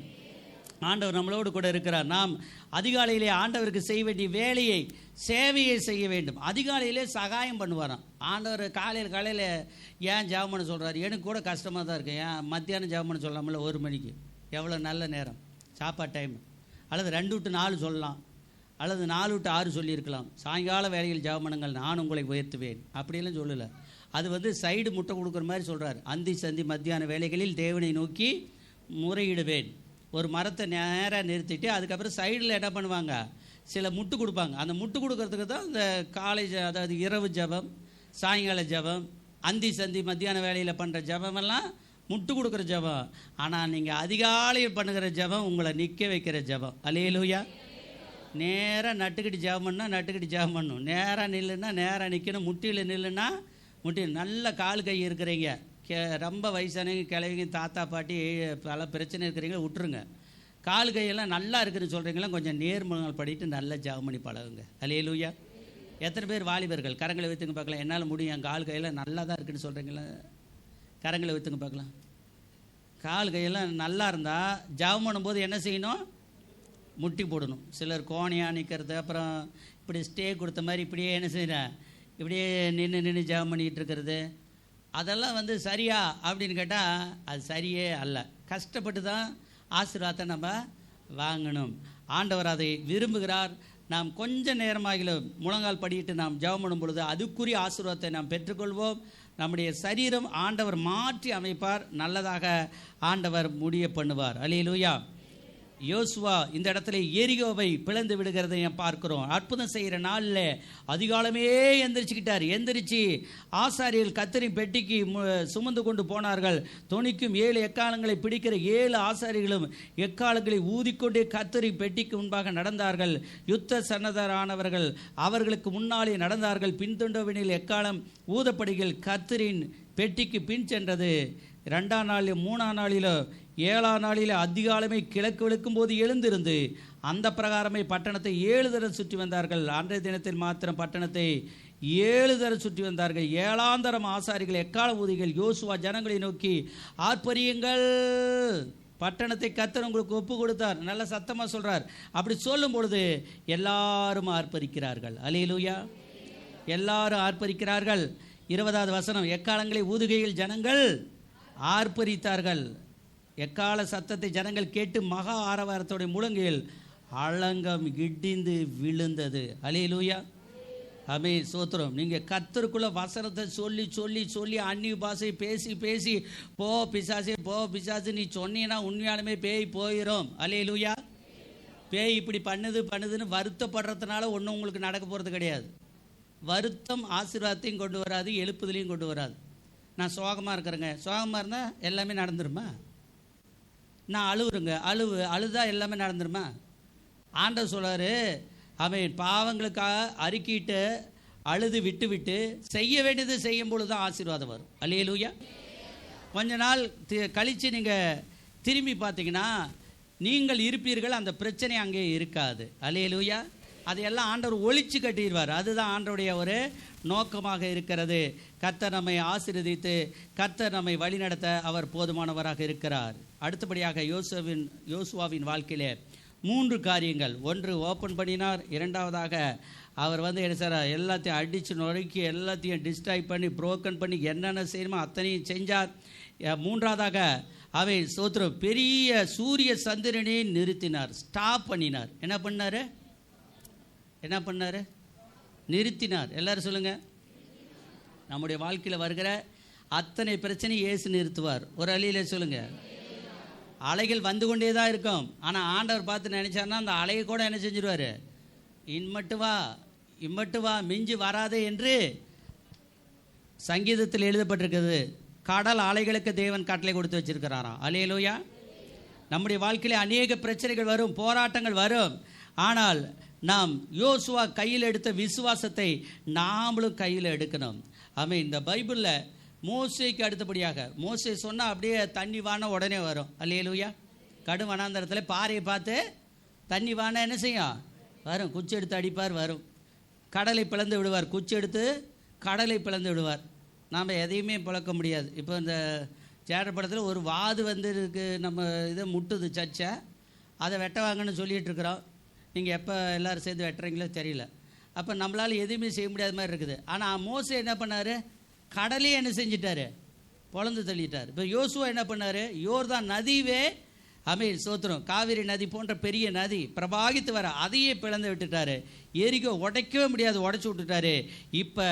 ஆண்டவர் நம்மளோடு கூட இருக்கிறார். நாம் அதிகாலையிலே ஆண்டவருக்கு செய்ய வேண்டிய வேலையை, சேவையை செய்ய வேண்டும். அதிகாலையிலே சகாயம் பண்ணுவாராம் ஆண்டவர். காலையில் ஏன் ஜெபம் பண்ண சொல்கிறார்? எனக்கு கூட கஷ்டமாக தான் இருக்குது. ஏன் மத்தியானம் ஜெபம் பண்ண சொல்லாமல 1 மணிக்கு? எவ்வளோ நல்ல நேரம், சாப்பாடு டைம். அல்லது 2 to 4 சொல்லலாம், அல்லது 4 to 6 சொல்லியிருக்கலாம். சாயங்கால வேலையில் ஜெபம் பண்ணுங்கள், நான் உங்களை உயர்த்துவேன் அப்படிலாம் சொல்லலை. அது வந்து சைடு முட்டை கொடுக்குற மாதிரி சொல்கிறார். அந்தி சந்தி மத்தியான வேலைகளில் தேவனை நோக்கி முறையிடுவேன். ஒரு மரத்தை நேராக நிறுத்திட்டு அதுக்கப்புறம் சைடில் என்ன பண்ணுவாங்க, சில முட்டு கொடுப்பாங்க. அந்த முட்டு கொடுக்கறதுக்கு தான் இந்த காலேஜ், அதாவது இரவு ஜபம், சாயங்கால ஜபம், அந்தி சந்தி மத்தியான வேலையில் பண்ணுற ஜபமெல்லாம் முட்டு கொடுக்குற ஜபம். ஆனால் நீங்கள் அதிகாலையில் பண்ணுகிற ஜபம் உங்களை நிற்க வைக்கிற ஜபம். அல்லேலூயா. நேராக நட்டுக்கிட்டு ஜபம் பண்ணால் நட்டுக்கிட்டு ஜபம் பண்ணணும். நேராக நில்லுன்னா நேராக நிற்கணும். முட்டியில் நில்லுன்னா முட்டி. நல்ல கால் கை இருக்கிறீங்க, ரொம்ப வயசானவங்க, கிழவிங்க, தாத்தா பாட்டி, பல பிரச்சனை இருக்கிறீங்களா விட்டுருங்க. கால் கையெல்லாம் நல்லா இருக்குதுன்னு சொல்கிறீங்களா, கொஞ்சம் நேர்முகங்கள் படிட்டு நல்லா ஜெபம் பண்ணி பழகுங்க. அல்லேலூயா. எத்தனை பேர் வாலிபர்கள் கரங்களை வைத்துங்க பார்க்கலாம். என்னால் முடியும், என் கால் கையெல்லாம் நல்லா தான் இருக்குதுன்னு சொல்கிறீங்களா? கரங்களை வைத்துங்க பார்க்கலாம். கால் கையெல்லாம் நல்லா இருந்தால் ஜெபம் பண்ணும்போது என்ன செய்யணும்? முட்டி போடணும். சிலர் கோணையாக நிற்கிறது, அப்புறம் இப்படி ஸ்டே கொடுத்த மாதிரி இப்படியே என்ன செய்கிறேன், இப்படியே நின்று ஜெபம் பண்ணிக்கிட்டு இருக்கிறது, அதெல்லாம் வந்து சரியா அப்படின்னு கேட்டால் அது சரியே அல்ல. கஷ்டப்பட்டு தான் ஆசீர்வாதத்தை நம்ம வாங்கணும். ஆண்டவர் அதை விரும்புகிறார். நாம் கொஞ்சம் நேரமாகிலும் முழங்கால் படியிட்டு நாம் ஜெபம் பண்ணும் பொழுது அதுக்குரிய ஆசீர்வாதத்தை நாம் பெற்றுக்கொள்வோம். நம்முடைய சரீரம் ஆண்டவர் மாற்றி அமைப்பார். நல்லதாக ஆண்டவர் முடிய பண்ணுவார். அல்லேலூயா. யோசுவா இந்த இடத்துல எரிகோவை பிளந்து விடுகிறதை பார்க்கிறோம். அற்புதம் செய்கிற நாளில் அதிகாலமே எந்திரிச்சு ஆசாரியர்கள் கத்தரி பெட்டிக்கு சுமந்து கொண்டு போனார்கள். தொனிக்கும் 7 எக்காலங்களை பிடிக்கிற 7 ஆசாரியர்களும் எக்காலங்களை ஊதிக்கொண்டே கத்தரி பெட்டிக்கு முன்பாக நடந்தார்கள். யுத்த சன்னதரானவர்கள் அவர்களுக்கு முன்னாலே நடந்தார்கள். பின்தொண்டவனில் எக்காலம் ஊதப்படிகள் கத்தரின் பெட்டிக்கு பின் சென்றது. 2ஆம் நாளில் 3ஆம் நாளிலோ 7ஆம் நாளில் அதிகாலமே கிழக்கு விழுக்கும் போது எழுந்திருந்து அந்த பிரகாரமே பட்டணத்தை 7 தரம் சுற்றி வந்தார்கள். அன்றைய தினத்தில் மாத்திரம் பட்டணத்தை 7 தரம் சுற்றி வந்தார்கள். 7ஆம் தரம் ஆசாரிகள் எக்கால ஊதிகள் யோசுவா ஜனங்களை நோக்கி ஆர்ப்பரியுங்கள், பட்டணத்தை கர்த்தர் உங்களுக்கு ஒப்பு கொடுத்தார். நல்ல சத்தமாக சொல்கிறார். அப்படி சொல்லும் பொழுது எல்லாரும் ஆர்ப்பரிக்கிறார்கள். அல்லேலூயா. எல்லாரும் ஆர்ப்பரிக்கிறார்கள். 20வது வசனம், எக்காலங்களை ஊதுகையில் ஜனங்கள் ஆர்ப்பரித்தார்கள். எக்கால சத்தத்தை ஜனங்கள் கேட்டு மகா ஆரவாரத்தோடைய முழங்கில் அலங்கம் இடிந்து விழுந்தது. அல்லேலூயா. ஆமென் ஸ்தோத்திரம். நீங்கள் கர்த்தருக்குள்ள வசனத்தை சொல்லி சொல்லி சொல்லி அந்நிய பாஷை பேசி பேசி போ பிசாசு நீ சொன்னீன்னா உண்மையாலுமே பேய் போயிடும். அல்லேலூயா. பேய் இப்படி பண்ணுதுன்னு வருத்தப்படுறதுனால ஒன்றும் உங்களுக்கு நடக்க போகிறது கிடையாது. வருத்தம் ஆசீர்வாதத்தையும் கொண்டு வராது, எழுப்புதலையும் கொண்டு வராது. நான் சோகமாக இருக்கிறேங்க, சோகமாக இருந்தால் எல்லாமே நடந்துருமா? நான் அழுவுறேங்க, அழுதா எல்லாமே நடந்துருமா? ஆண்டவர் சொல்றாரு, அவன் பாவங்களுக்காக அறிக்கிட்டு அழுது விட்டு செய்ய வேண்டியது செய்யும் பொழுது தான் ஆசீர்வாதம் வரும். அல்லேலூயா. கொஞ்ச நாள் கழித்து நீங்கள் திரும்பி பார்த்தீங்கன்னா நீங்கள் இருப்பீர்கள், அந்த பிரச்சனை அங்கே இருக்காது. அல்லேலூயா. அதையெல்லாம் ஆண்டவர் ஒழிச்சு கட்டிடுவார். அதுதான் ஆண்டவருடைய ஒரு நோக்கமாக இருக்கிறது. கர்த்தர் நம்மை ஆசீர்வதித்து கர்த்தர் நம்மை வழிநடத்த அவர் போதுமானவராக இருக்கிறார். அடுத்தபடியாக யோசுவாவின் வாழ்க்கையிலே 3 காரியங்கள். 1, ஓப்பன் பண்ணினார். 2வதாக அவர் வந்து என்ன சார் எல்லாத்தையும் அடித்து நொறுக்கி எல்லாத்தையும் டிஸ்ட்ராய் பண்ணி புரோக்கன் பண்ணி என்னென்ன செய்யணுமோ அத்தனையும் செஞ்சார். 3வதாக அவை சோத்திரம் பெரிய சூரிய சந்திரனை நிறுத்தினார், ஸ்டாப் பண்ணினார். என்ன பண்ணார்? நிறுத்தினார். எல்லாரும் சொல்லுங்க. நம்முடைய வாழ்க்கையில் வருகிற அத்தனை பிரச்சனை இயேசு நிறுத்துவார். ஒரு அலையில சொல்லுங்க. அலைகள் வந்து கொண்டே தான் இருக்கும். ஆனால் ஆண்டவர் பார்த்து நினைச்சார்னா அந்த அலையை கூட என்ன செஞ்சிருவார்? இம்மட்டு வா மிஞ்சி வராதே என்று சங்கீதத்தில் எழுதப்பட்டிருக்கிறது. கடல் அலைகளுக்கு தேவன் கட்டளை கொடுத்து வச்சிருக்கிறாராம். அல்லேலூயா. நம்முடைய வாழ்க்கையில் அநேக பிரச்சனைகள் வரும், போராட்டங்கள் வரும். ஆனால் நாம் யோசுவா கையில் எடுத்த விசுவாசத்தை நாமளும் கையில் எடுக்கணும். ஆமென். இந்த பைபிளில் மோசேக்கு அடுத்தபடியாக, மோசே சொன்னால் அப்படியே தண்ணி வான உடனே வரும். அல்லேலூயா. கடும் வனாந்தரத்தில் பாறையை பார்த்து தண்ணி வான என்ன செய்யும்? வரும். குச்சி எடுத்து அடிப்பார், வரும். கடலை பிளந்து விடுவார், குச்சி எடுத்து கடலை பிளந்து விடுவார். நாம் எதையுமே பிளக்க முடியாது. இப்போ இந்த சேர படத்தில் ஒரு வாது வந்து இருக்கு, நம்ம இதை முட்டுது சர்ச்சை, அதை வெட்ட வாங்கன்னு சொல்லிகிட்டு இருக்கிறோம். நீங்கள் எப்போ எல்லோரும் சேர்ந்து வெட்டுறீங்களோ தெரியல. அப்போ நம்மளால் எதுவுமே செய்ய முடியாத மாதிரி இருக்குது. ஆனால் மோசே என்ன பண்ணார்? கடலையே என்ன செஞ்சிட்டாரு? பொளந்து தள்ளிட்டார். இப்போ யோசுவா என்ன பண்ணார்? யோர்தான் நதிவே, ஆமென் ஸ்தோத்திரம், காவிரி நதி போன்ற பெரிய நதி பிரபாகித்து வர அதையே பிளந்து விட்டுட்டாரு. எரிக்கோ உடைக்கவே முடியாது, உடைச்சி விட்டுட்டாரு. இப்போ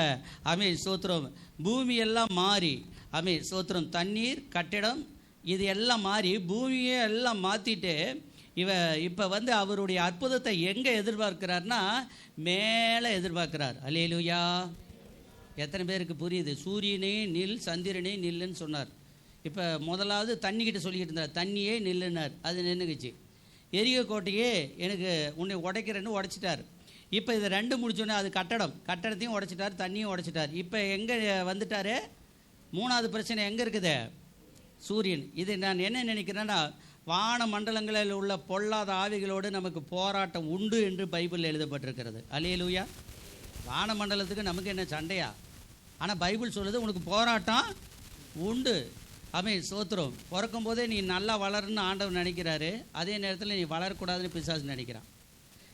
ஆமென் ஸ்தோத்திரம், பூமி எல்லாம் மாறி, ஆமென் ஸ்தோத்திரம், தண்ணீர், கட்டிடம் இது எல்லாம் மாறி பூமியே எல்லாம் மாற்றிட்டு இப்போ வந்து அவருடைய அற்புதத்தை எங்கே எதிர்பார்க்கிறார்னா மேலே எதிர்பார்க்கிறார். அல்லேலூயா. எத்தனை பேருக்கு புரியுது? சூரியனே நில், சந்திரனே நில்லுன்னு சொன்னார். இப்போ முதலாவது தண்ணிக்கிட்ட சொல்லிக்கிட்டு இருந்தார், தண்ணியே நில்லுனார், அது நின்றுக்குச்சு. எரிக கோட்டையே எனக்கு உன்னை உடைக்கிறேன்னு உடைச்சிட்டார். இப்போ இதை ரெண்டு முடிச்சோன்னே அது கட்டடத்தையும் உடைச்சிட்டார், தண்ணியும் உடைச்சிட்டார். இப்போ எங்கே வந்துட்டார்? மூணாவது பிரச்சனை எங்கே இருக்குது? சூரியன். இது நான் என்ன நினைக்கிறேன்னா, வான மண்டலங்களில் உள்ள பொல்லாத ஆவிகளோடு நமக்கு போராட்டம் உண்டு என்று பைபிளில் எழுதப்பட்டிருக்கிறது. அல்லேலூயா. வான மண்டலத்துக்கு நமக்கு என்ன சண்டையா? ஆனால் பைபிள் சொல்லுது உனக்கு போராட்டம் உண்டு. ஆமென் ஸ்தோத்திரம். பிறக்கும் போதே நீ நல்லா வளருன்னு ஆண்டவர் நினைக்கிறாரு, அதே நேரத்தில் நீ வளரக்கூடாதுன்னு பிசாசு நினைக்கிறான்.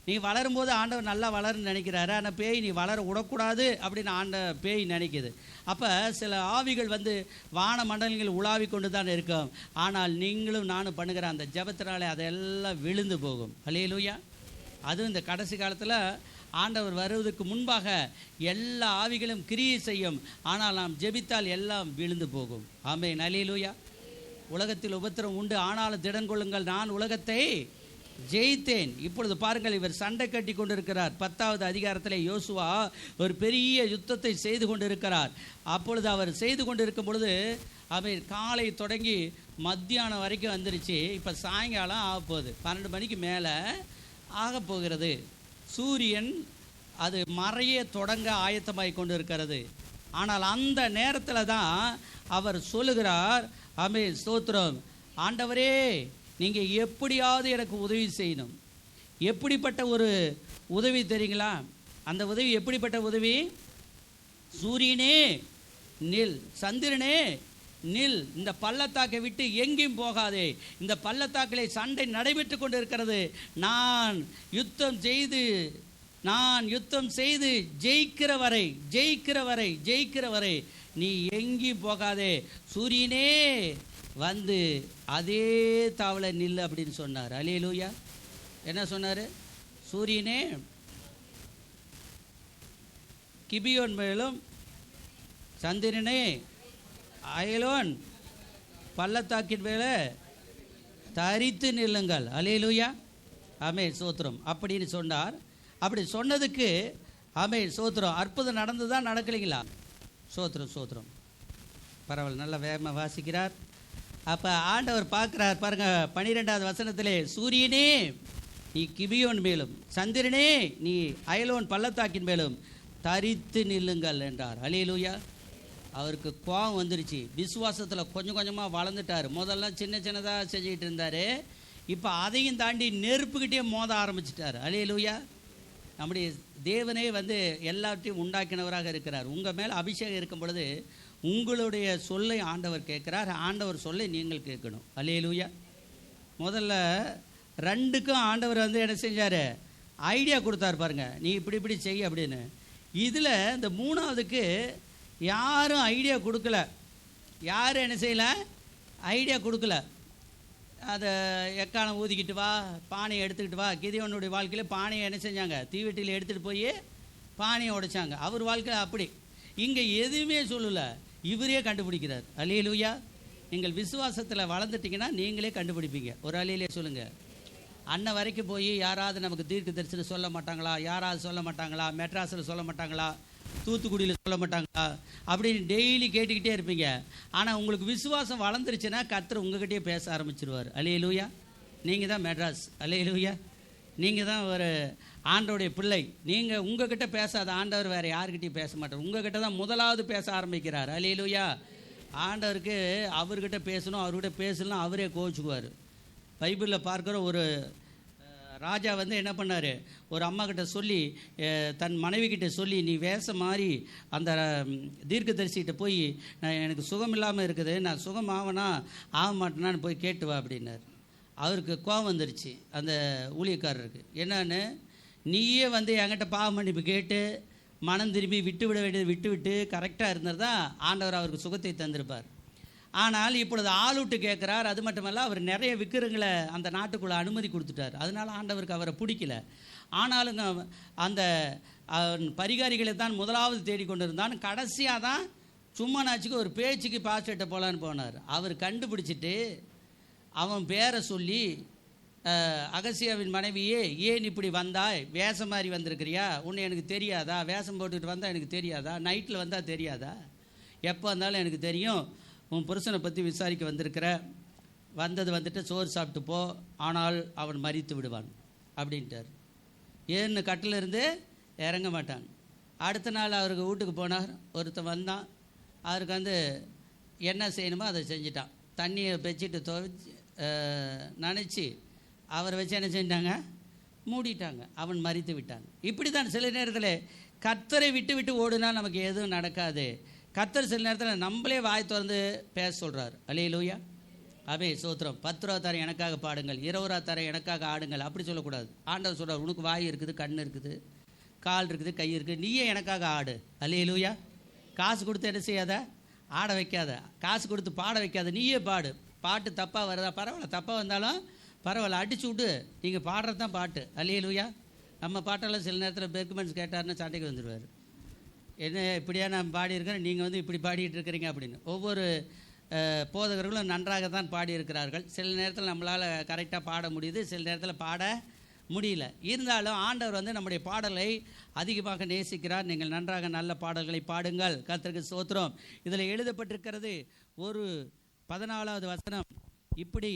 நீ வளரும் போது ஆண்டவர் நல்லா வளருன்னு நினைக்கிறாரு, ஆனால் பேய் நீ வளர விடக்கூடாது அப்படின்னு பேய் நினைக்குது. அப்போ சில ஆவிகள் வந்து வான மண்டலங்கள் உலாவி கொண்டு தான் இருக்கும். ஆனால் நீங்களும் நானும் பண்ணுகிற அந்த ஜெபத்தினாலே அதெல்லாம் விழுந்து போகும். அல்லேலூயா. அதுவும் இந்த கடைசி காலத்தில் ஆண்டவர் வருவதற்கு முன்பாக எல்லா ஆவிகளும் கிரியை செய்யும், ஆனால் நாம் ஜெபித்தால் எல்லாம் விழுந்து போகும். ஆமென். அல்லேலூயா. உலகத்தில் உபத்திரம் உண்டு, ஆனாலும் திடன் கொள்ளுங்கள், நான் உலகத்தை ஜெயித்தேன். இப்பொழுது பாருங்கள், இவர் சண்டை கட்டி கொண்டிருக்கிறார். 10வது அதிகாரத்தில் யோசுவா ஒரு பெரிய யுத்தத்தை செய்து கொண்டிருக்கிறார். அப்பொழுது அவர் செய்து கொண்டிருக்கும் பொழுது அவர் காலை தொடங்கி மத்தியானம் வரைக்கும் வந்துருச்சு. இப்போ சாயங்காலம் ஆக போகுது, 12 மணிக்கு மேலே ஆக போகிறது. சூரியன் அது மறைய தொடங்க ஆயத்தமாய் கொண்டு இருக்கிறது. ஆனால் அந்த நேரத்தில் தான் அவர் சொல்லுகிறார், ஆமென் ஸ்தோத்திரம், ஆண்டவரே நீங்கள் எப்படியாவது எனக்கு உதவி செய்யணும். எப்படிப்பட்ட ஒரு உதவி தெரியுங்களா? அந்த உதவி எப்படிப்பட்ட உதவி? சூரியனே நில், சந்திரனே நில், இந்த பள்ளத்தாக்கை விட்டு எங்கேயும் போகாதே. இந்த பள்ளத்தாக்கிலே சண்டை நடைபெற்று கொண்டு இருக்கிறது. நான் யுத்தம் செய்து ஜெயிக்கிற வரை நீ எங்கேயும் போகாதே. சூரியனே வந்து அதே தாவலை நில் அப்படின்னு சொன்னார். அல்லேலூயா. என்ன சொன்னார்? சூரியனே கிபியோன் மேலும், சந்திரனே அயலோன் பள்ளத்தாக்கின் மேலே தரித்து நில்லுங்கள். அல்லேலூயா. ஆமென் ஸ்தோத்திரம் அப்படின்னு சொன்னார். அப்படி சொன்னதுக்கு ஆமென் ஸ்தோத்திரம், அற்புதம் நடந்துதா நடக்கலைங்களா? ஸ்தோத்திரம். பரவாயில்ல, நல்ல வேகமாக வாசிக்கிறார். அப்போ ஆண்டவர் பார்க்குறார் பாருங்க, 12வது வசனத்திலே, சூரியனே நீ கிபியோன் மேலும், சந்திரனே நீ அயலோன் பள்ளத்தாக்கின் மேலும் தரித்து நில்லுங்கள் என்றார். அல்லேலூயா. அவருக்கு கோபம் வந்துருச்சு. விசுவாசத்தில் கொஞ்சம் கொஞ்சமாக வளர்ந்துட்டார். முதல்ல சின்னதாக செஞ்சுக்கிட்டு இருந்தார். இப்போ அதையும் தாண்டி நெருப்புக்கிட்டே மோத ஆரம்பிச்சிட்டார். அல்லேலூயா. நம்முடைய தேவனே வந்து எல்லாத்தையும் உண்டாக்கினவராக இருக்கிறார். உங்கள் மேலே அபிஷேகம் இருக்கும் பொழுது உங்களுடைய சொல்லை ஆண்டவர் கேட்குறார், ஆண்டவர் சொல்லை நீங்கள் கேட்கணும். அல்லேலூயா. முதல்ல 2க்கும் ஆண்டவர் வந்து என்ன செஞ்சார்? ஐடியா கொடுத்தார் பாருங்க, நீ இப்படி செய்ய அப்படின்னு. இதில் இந்த 3வதுக்கு யாரும் ஐடியா கொடுக்கல. யாரும் என்ன செய்யலை? ஐடியா கொடுக்கல. அதை எக்காலம் ஊதிக்கிட்டு வா, பானையை எடுத்துக்கிட்டு வா. கிதியோனுடைய வாழ்க்கையில் பானையை என்ன செஞ்சாங்க? தீவெட்டியில் எடுத்துகிட்டு போய் பானையை உடைச்சாங்க. அவர் வாழ்க்கையில் அப்படி. இங்கே எதுவுமே சொல்லலை, இவரே கண்டுபிடிக்கிறார். அல்லேலூயா. நீங்கள் விசுவாசத்தில் வளர்ந்துட்டிங்கன்னா நீங்களே கண்டுபிடிப்பீங்க. ஒரு அல்லேலூயா சொல்லுங்கள். அன்ன வரைக்கும் போய் யாராவது நமக்கு தீர்க்க தரிசனம் சொல்ல மாட்டாங்களா? யாராவது சொல்ல மாட்டாங்களா? மெட்ராஸில் சொல்ல மாட்டாங்களா? தூத்துக்குடியில் சொல்ல மாட்டாங்களா? அப்படின்னு டெய்லி கேட்டுக்கிட்டே இருப்பீங்க. ஆனால் உங்களுக்கு விசுவாசம் வளர்ந்துருச்சுன்னா கர்த்தர் உங்ககிட்டயே பேச ஆரம்பிச்சிருவார். அல்லேலூயா. நீங்கள் தான் மெட்ராஸ். அல்லேலூயா. நீங்கள் தான் ஒரு ஆண்டவருடைய பிள்ளை. நீங்கள் உங்ககிட்ட பேசாத ஆண்டவர் வேறு யாருக்கிட்டையும் பேச மாட்டார். உங்ககிட்ட தான் முதலாவது பேச ஆரம்பிக்கிறார். அல்லேலூயா. ஆண்டவருக்கு அவர்கிட்ட பேசணும், அவர்கிட்ட பேசலாம் அவரே கோவிச்சுக்குவார். பைபிளில் பார்க்குற ஒரு ராஜா வந்து என்ன பண்ணார், ஒரு அம்மா கிட்ட சொல்லி தன் மனைவி கிட்ட சொல்லி, நீ வேஷம் மாறி அந்த தீர்க்கதரிசிகிட்ட போய் நான் எனக்கு சுகம் இல்லாமல் இருக்குது, நான் சுகம் ஆவனா ஆக மாட்டேனான்னு போய் கேட்டு வா அப்படின்னார். அவருக்கு கோபம் வந்துருச்சு அந்த ஊழியக்காரருக்கு. என்னன்னு, நீயே வந்து என்கிட்ட பாவ மன்னிப்பு கேட்டு மனம் திரும்பி விட்டு விட வேண்டியது விட்டு கரெக்டாக இருந்தது தான் ஆண்டவர் அவருக்கு சுகத்தை தந்திருப்பார். ஆனால் இப்பொழுது ஆளுட்டு கேட்குறார். அது மட்டுமல்ல, அவர் நிறைய விக்கிரங்களை அந்த நாட்டுக்குள்ளே அனுமதி கொடுத்துட்டார். அதனால் ஆண்டவருக்கு அவரை பிடிக்கல. ஆனாலும் அந்த பரிகாரிகளை தான் முதலாவது தேடிக்கொண்டு இருந்தான். கடைசியாக தான் சும்மா நாச்சுக்கு ஒரு பேச்சுக்கு பாஸ்டர்கிட்ட போகலான்னு போனார். அவர் கண்டுபிடிச்சிட்டு அவன் பேரை சொல்லி, அகசியாவின் மனைவியே ஏன் இப்படி வந்தாய், வேஷம் மாதிரி வந்திருக்கிறியா, உன்னை எனக்கு தெரியாதா, வேஷம் போட்டுக்கிட்டு வந்தால் எனக்கு தெரியாதா, நைட்டில் வந்தால் தெரியாதா, எப்போ வந்தாலும் எனக்கு தெரியும், உன் புருஷனை பற்றி விசாரிக்க வந்திருக்கிற, வந்துட்டு சோறு சாப்பிட்டு போ, ஆனால் அவன் மரித்து விடுவான் அப்படின்ட்டார். ஏன்னு கட்டில் இருந்து இறங்க மாட்டான். அடுத்த நாள் அவருக்கு வீட்டுக்கு போனார். ஒருத்தன் வந்தான். அவருக்கு வந்து என்ன செய்யணுமோ அதை செஞ்சிட்டான். தண்ணியை பெச்சிட்டு துவைச்சி நினச்சி அவரை வச்சு என்ன செஞ்சாங்க, மூடிட்டாங்க. அவன் மரித்து விட்டான். இப்படி தான் சில நேரத்தில் கர்த்தரை விட்டு ஓடுனா நமக்கு எதுவும் நடக்காது. கர்த்தர் சில நேரத்தில் நம்மளே வாய் திறந்து பேச சொல்கிறார். அல்லேலூயா. அவே சோத்திரம். 10 ரூபா தரேன் எனக்காக பாடுங்கள், 20 ரூபா தரேன் எனக்காக ஆடுங்கள், அப்படி சொல்லக்கூடாது. ஆண்டவர் சொல்கிறார், உனக்கு வாய் இருக்குது, கண் இருக்குது, கால் இருக்குது, கை இருக்குது, நீயே எனக்காக ஆடு. அல்லேலூயா. காசு கொடுத்து என்ன செய்யாத, ஆட வைக்காத, காசு கொடுத்து பாட வைக்காத, நீயே பாடு. பாட்டு தப்பாக வருதா பரவாயில்ல, தப்பாக வந்தாலும் பரவாயில்ல, அடிச்சு விட்டு நீங்கள் பாடுறது தான் பாட்டு. அல்லேலூயா. நம்ம பாட்டெல்லாம் சில நேரத்தில் பெர்குமெண்ட்ஸ் கேட்டார்னு சண்டைக்கு வந்துடுவார். என்ன இப்படியா நான் பாடியிருக்கிறேன், நீங்கள் வந்து இப்படி பாடிட்டு இருக்கிறீங்க அப்படின்னு. ஒவ்வொரு போதகர்களும் நன்றாக தான் பாடியிருக்கிறார்கள். சில நேரத்தில் நம்மளால் கரெக்டாக பாட முடியுது, சில நேரத்தில் பாட முடியல. இருந்தாலும் ஆண்டவர் வந்து நம்முடைய பாடலை அதிகமாக நேசிக்கிறார். நீங்கள் நன்றாக நல்ல பாடல்களை பாடுங்கள். கர்த்தருக்கு ஸ்தோத்திரம். இதில் எழுதப்பட்டிருக்கிறது ஒரு 14வது வசனம் இப்படி,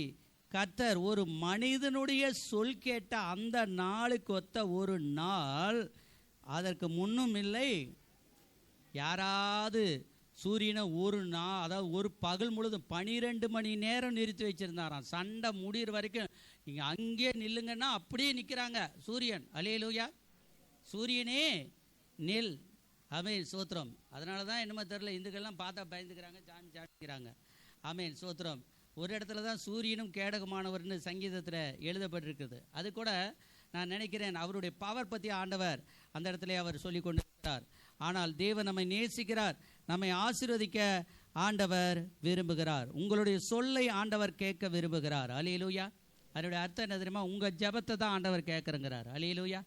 கர்த்தர் ஒரு மனிதனுடைய சொல் கேட்ட அந்த நாளுக்கு ஒத்த ஒரு நாள் அதற்கு முன்னும் இல்லை. யாராவது சூரியனை ஒரு நாள், அதாவது ஒரு பகல் முழுதும் 12 மணி நேரம் நிறுத்தி வச்சிருந்தாராம். சண்டை முடிகிற வரைக்கும் நீங்கள் அங்கேயே நில்லுங்கன்னா அப்படியே நிற்கிறாங்க சூரியன். அல்லேலூயா. சூரியனே நெல். ஆமென் சோத்திரம். அதனால தான் என்னமோ தெரியல, இந்துக்கள்லாம் பார்த்தா பயந்துக்கிறாங்க, ஜாமிக்கிறாங்க. ஆமென் சோத்திரம். ஒரு இடத்துல தான் சூரியனும் கேடகமானவர்னு சங்கீதத்தில் எழுதப்பட்டிருக்குது. அது கூட நான் நினைக்கிறேன் அவருடைய பவர் பற்றி ஆண்டவர் அந்த இடத்துல அவர் சொல்லி கொண்டிருக்கிறார். ஆனால் தேவன் நம்மை நேசிக்கிறார், நம்மை ஆசீர்வதிக்க ஆண்டவர் விரும்புகிறார். உங்களுடைய சொல்லை ஆண்டவர் கேட்க விரும்புகிறார். அல்லேலூயா. அதனுடைய அர்த்தம் என்ன தெரியுமா, உங்கள் ஜெபத்தை தான் ஆண்டவர் கேட்குறங்கிறார். அல்லேலூயா.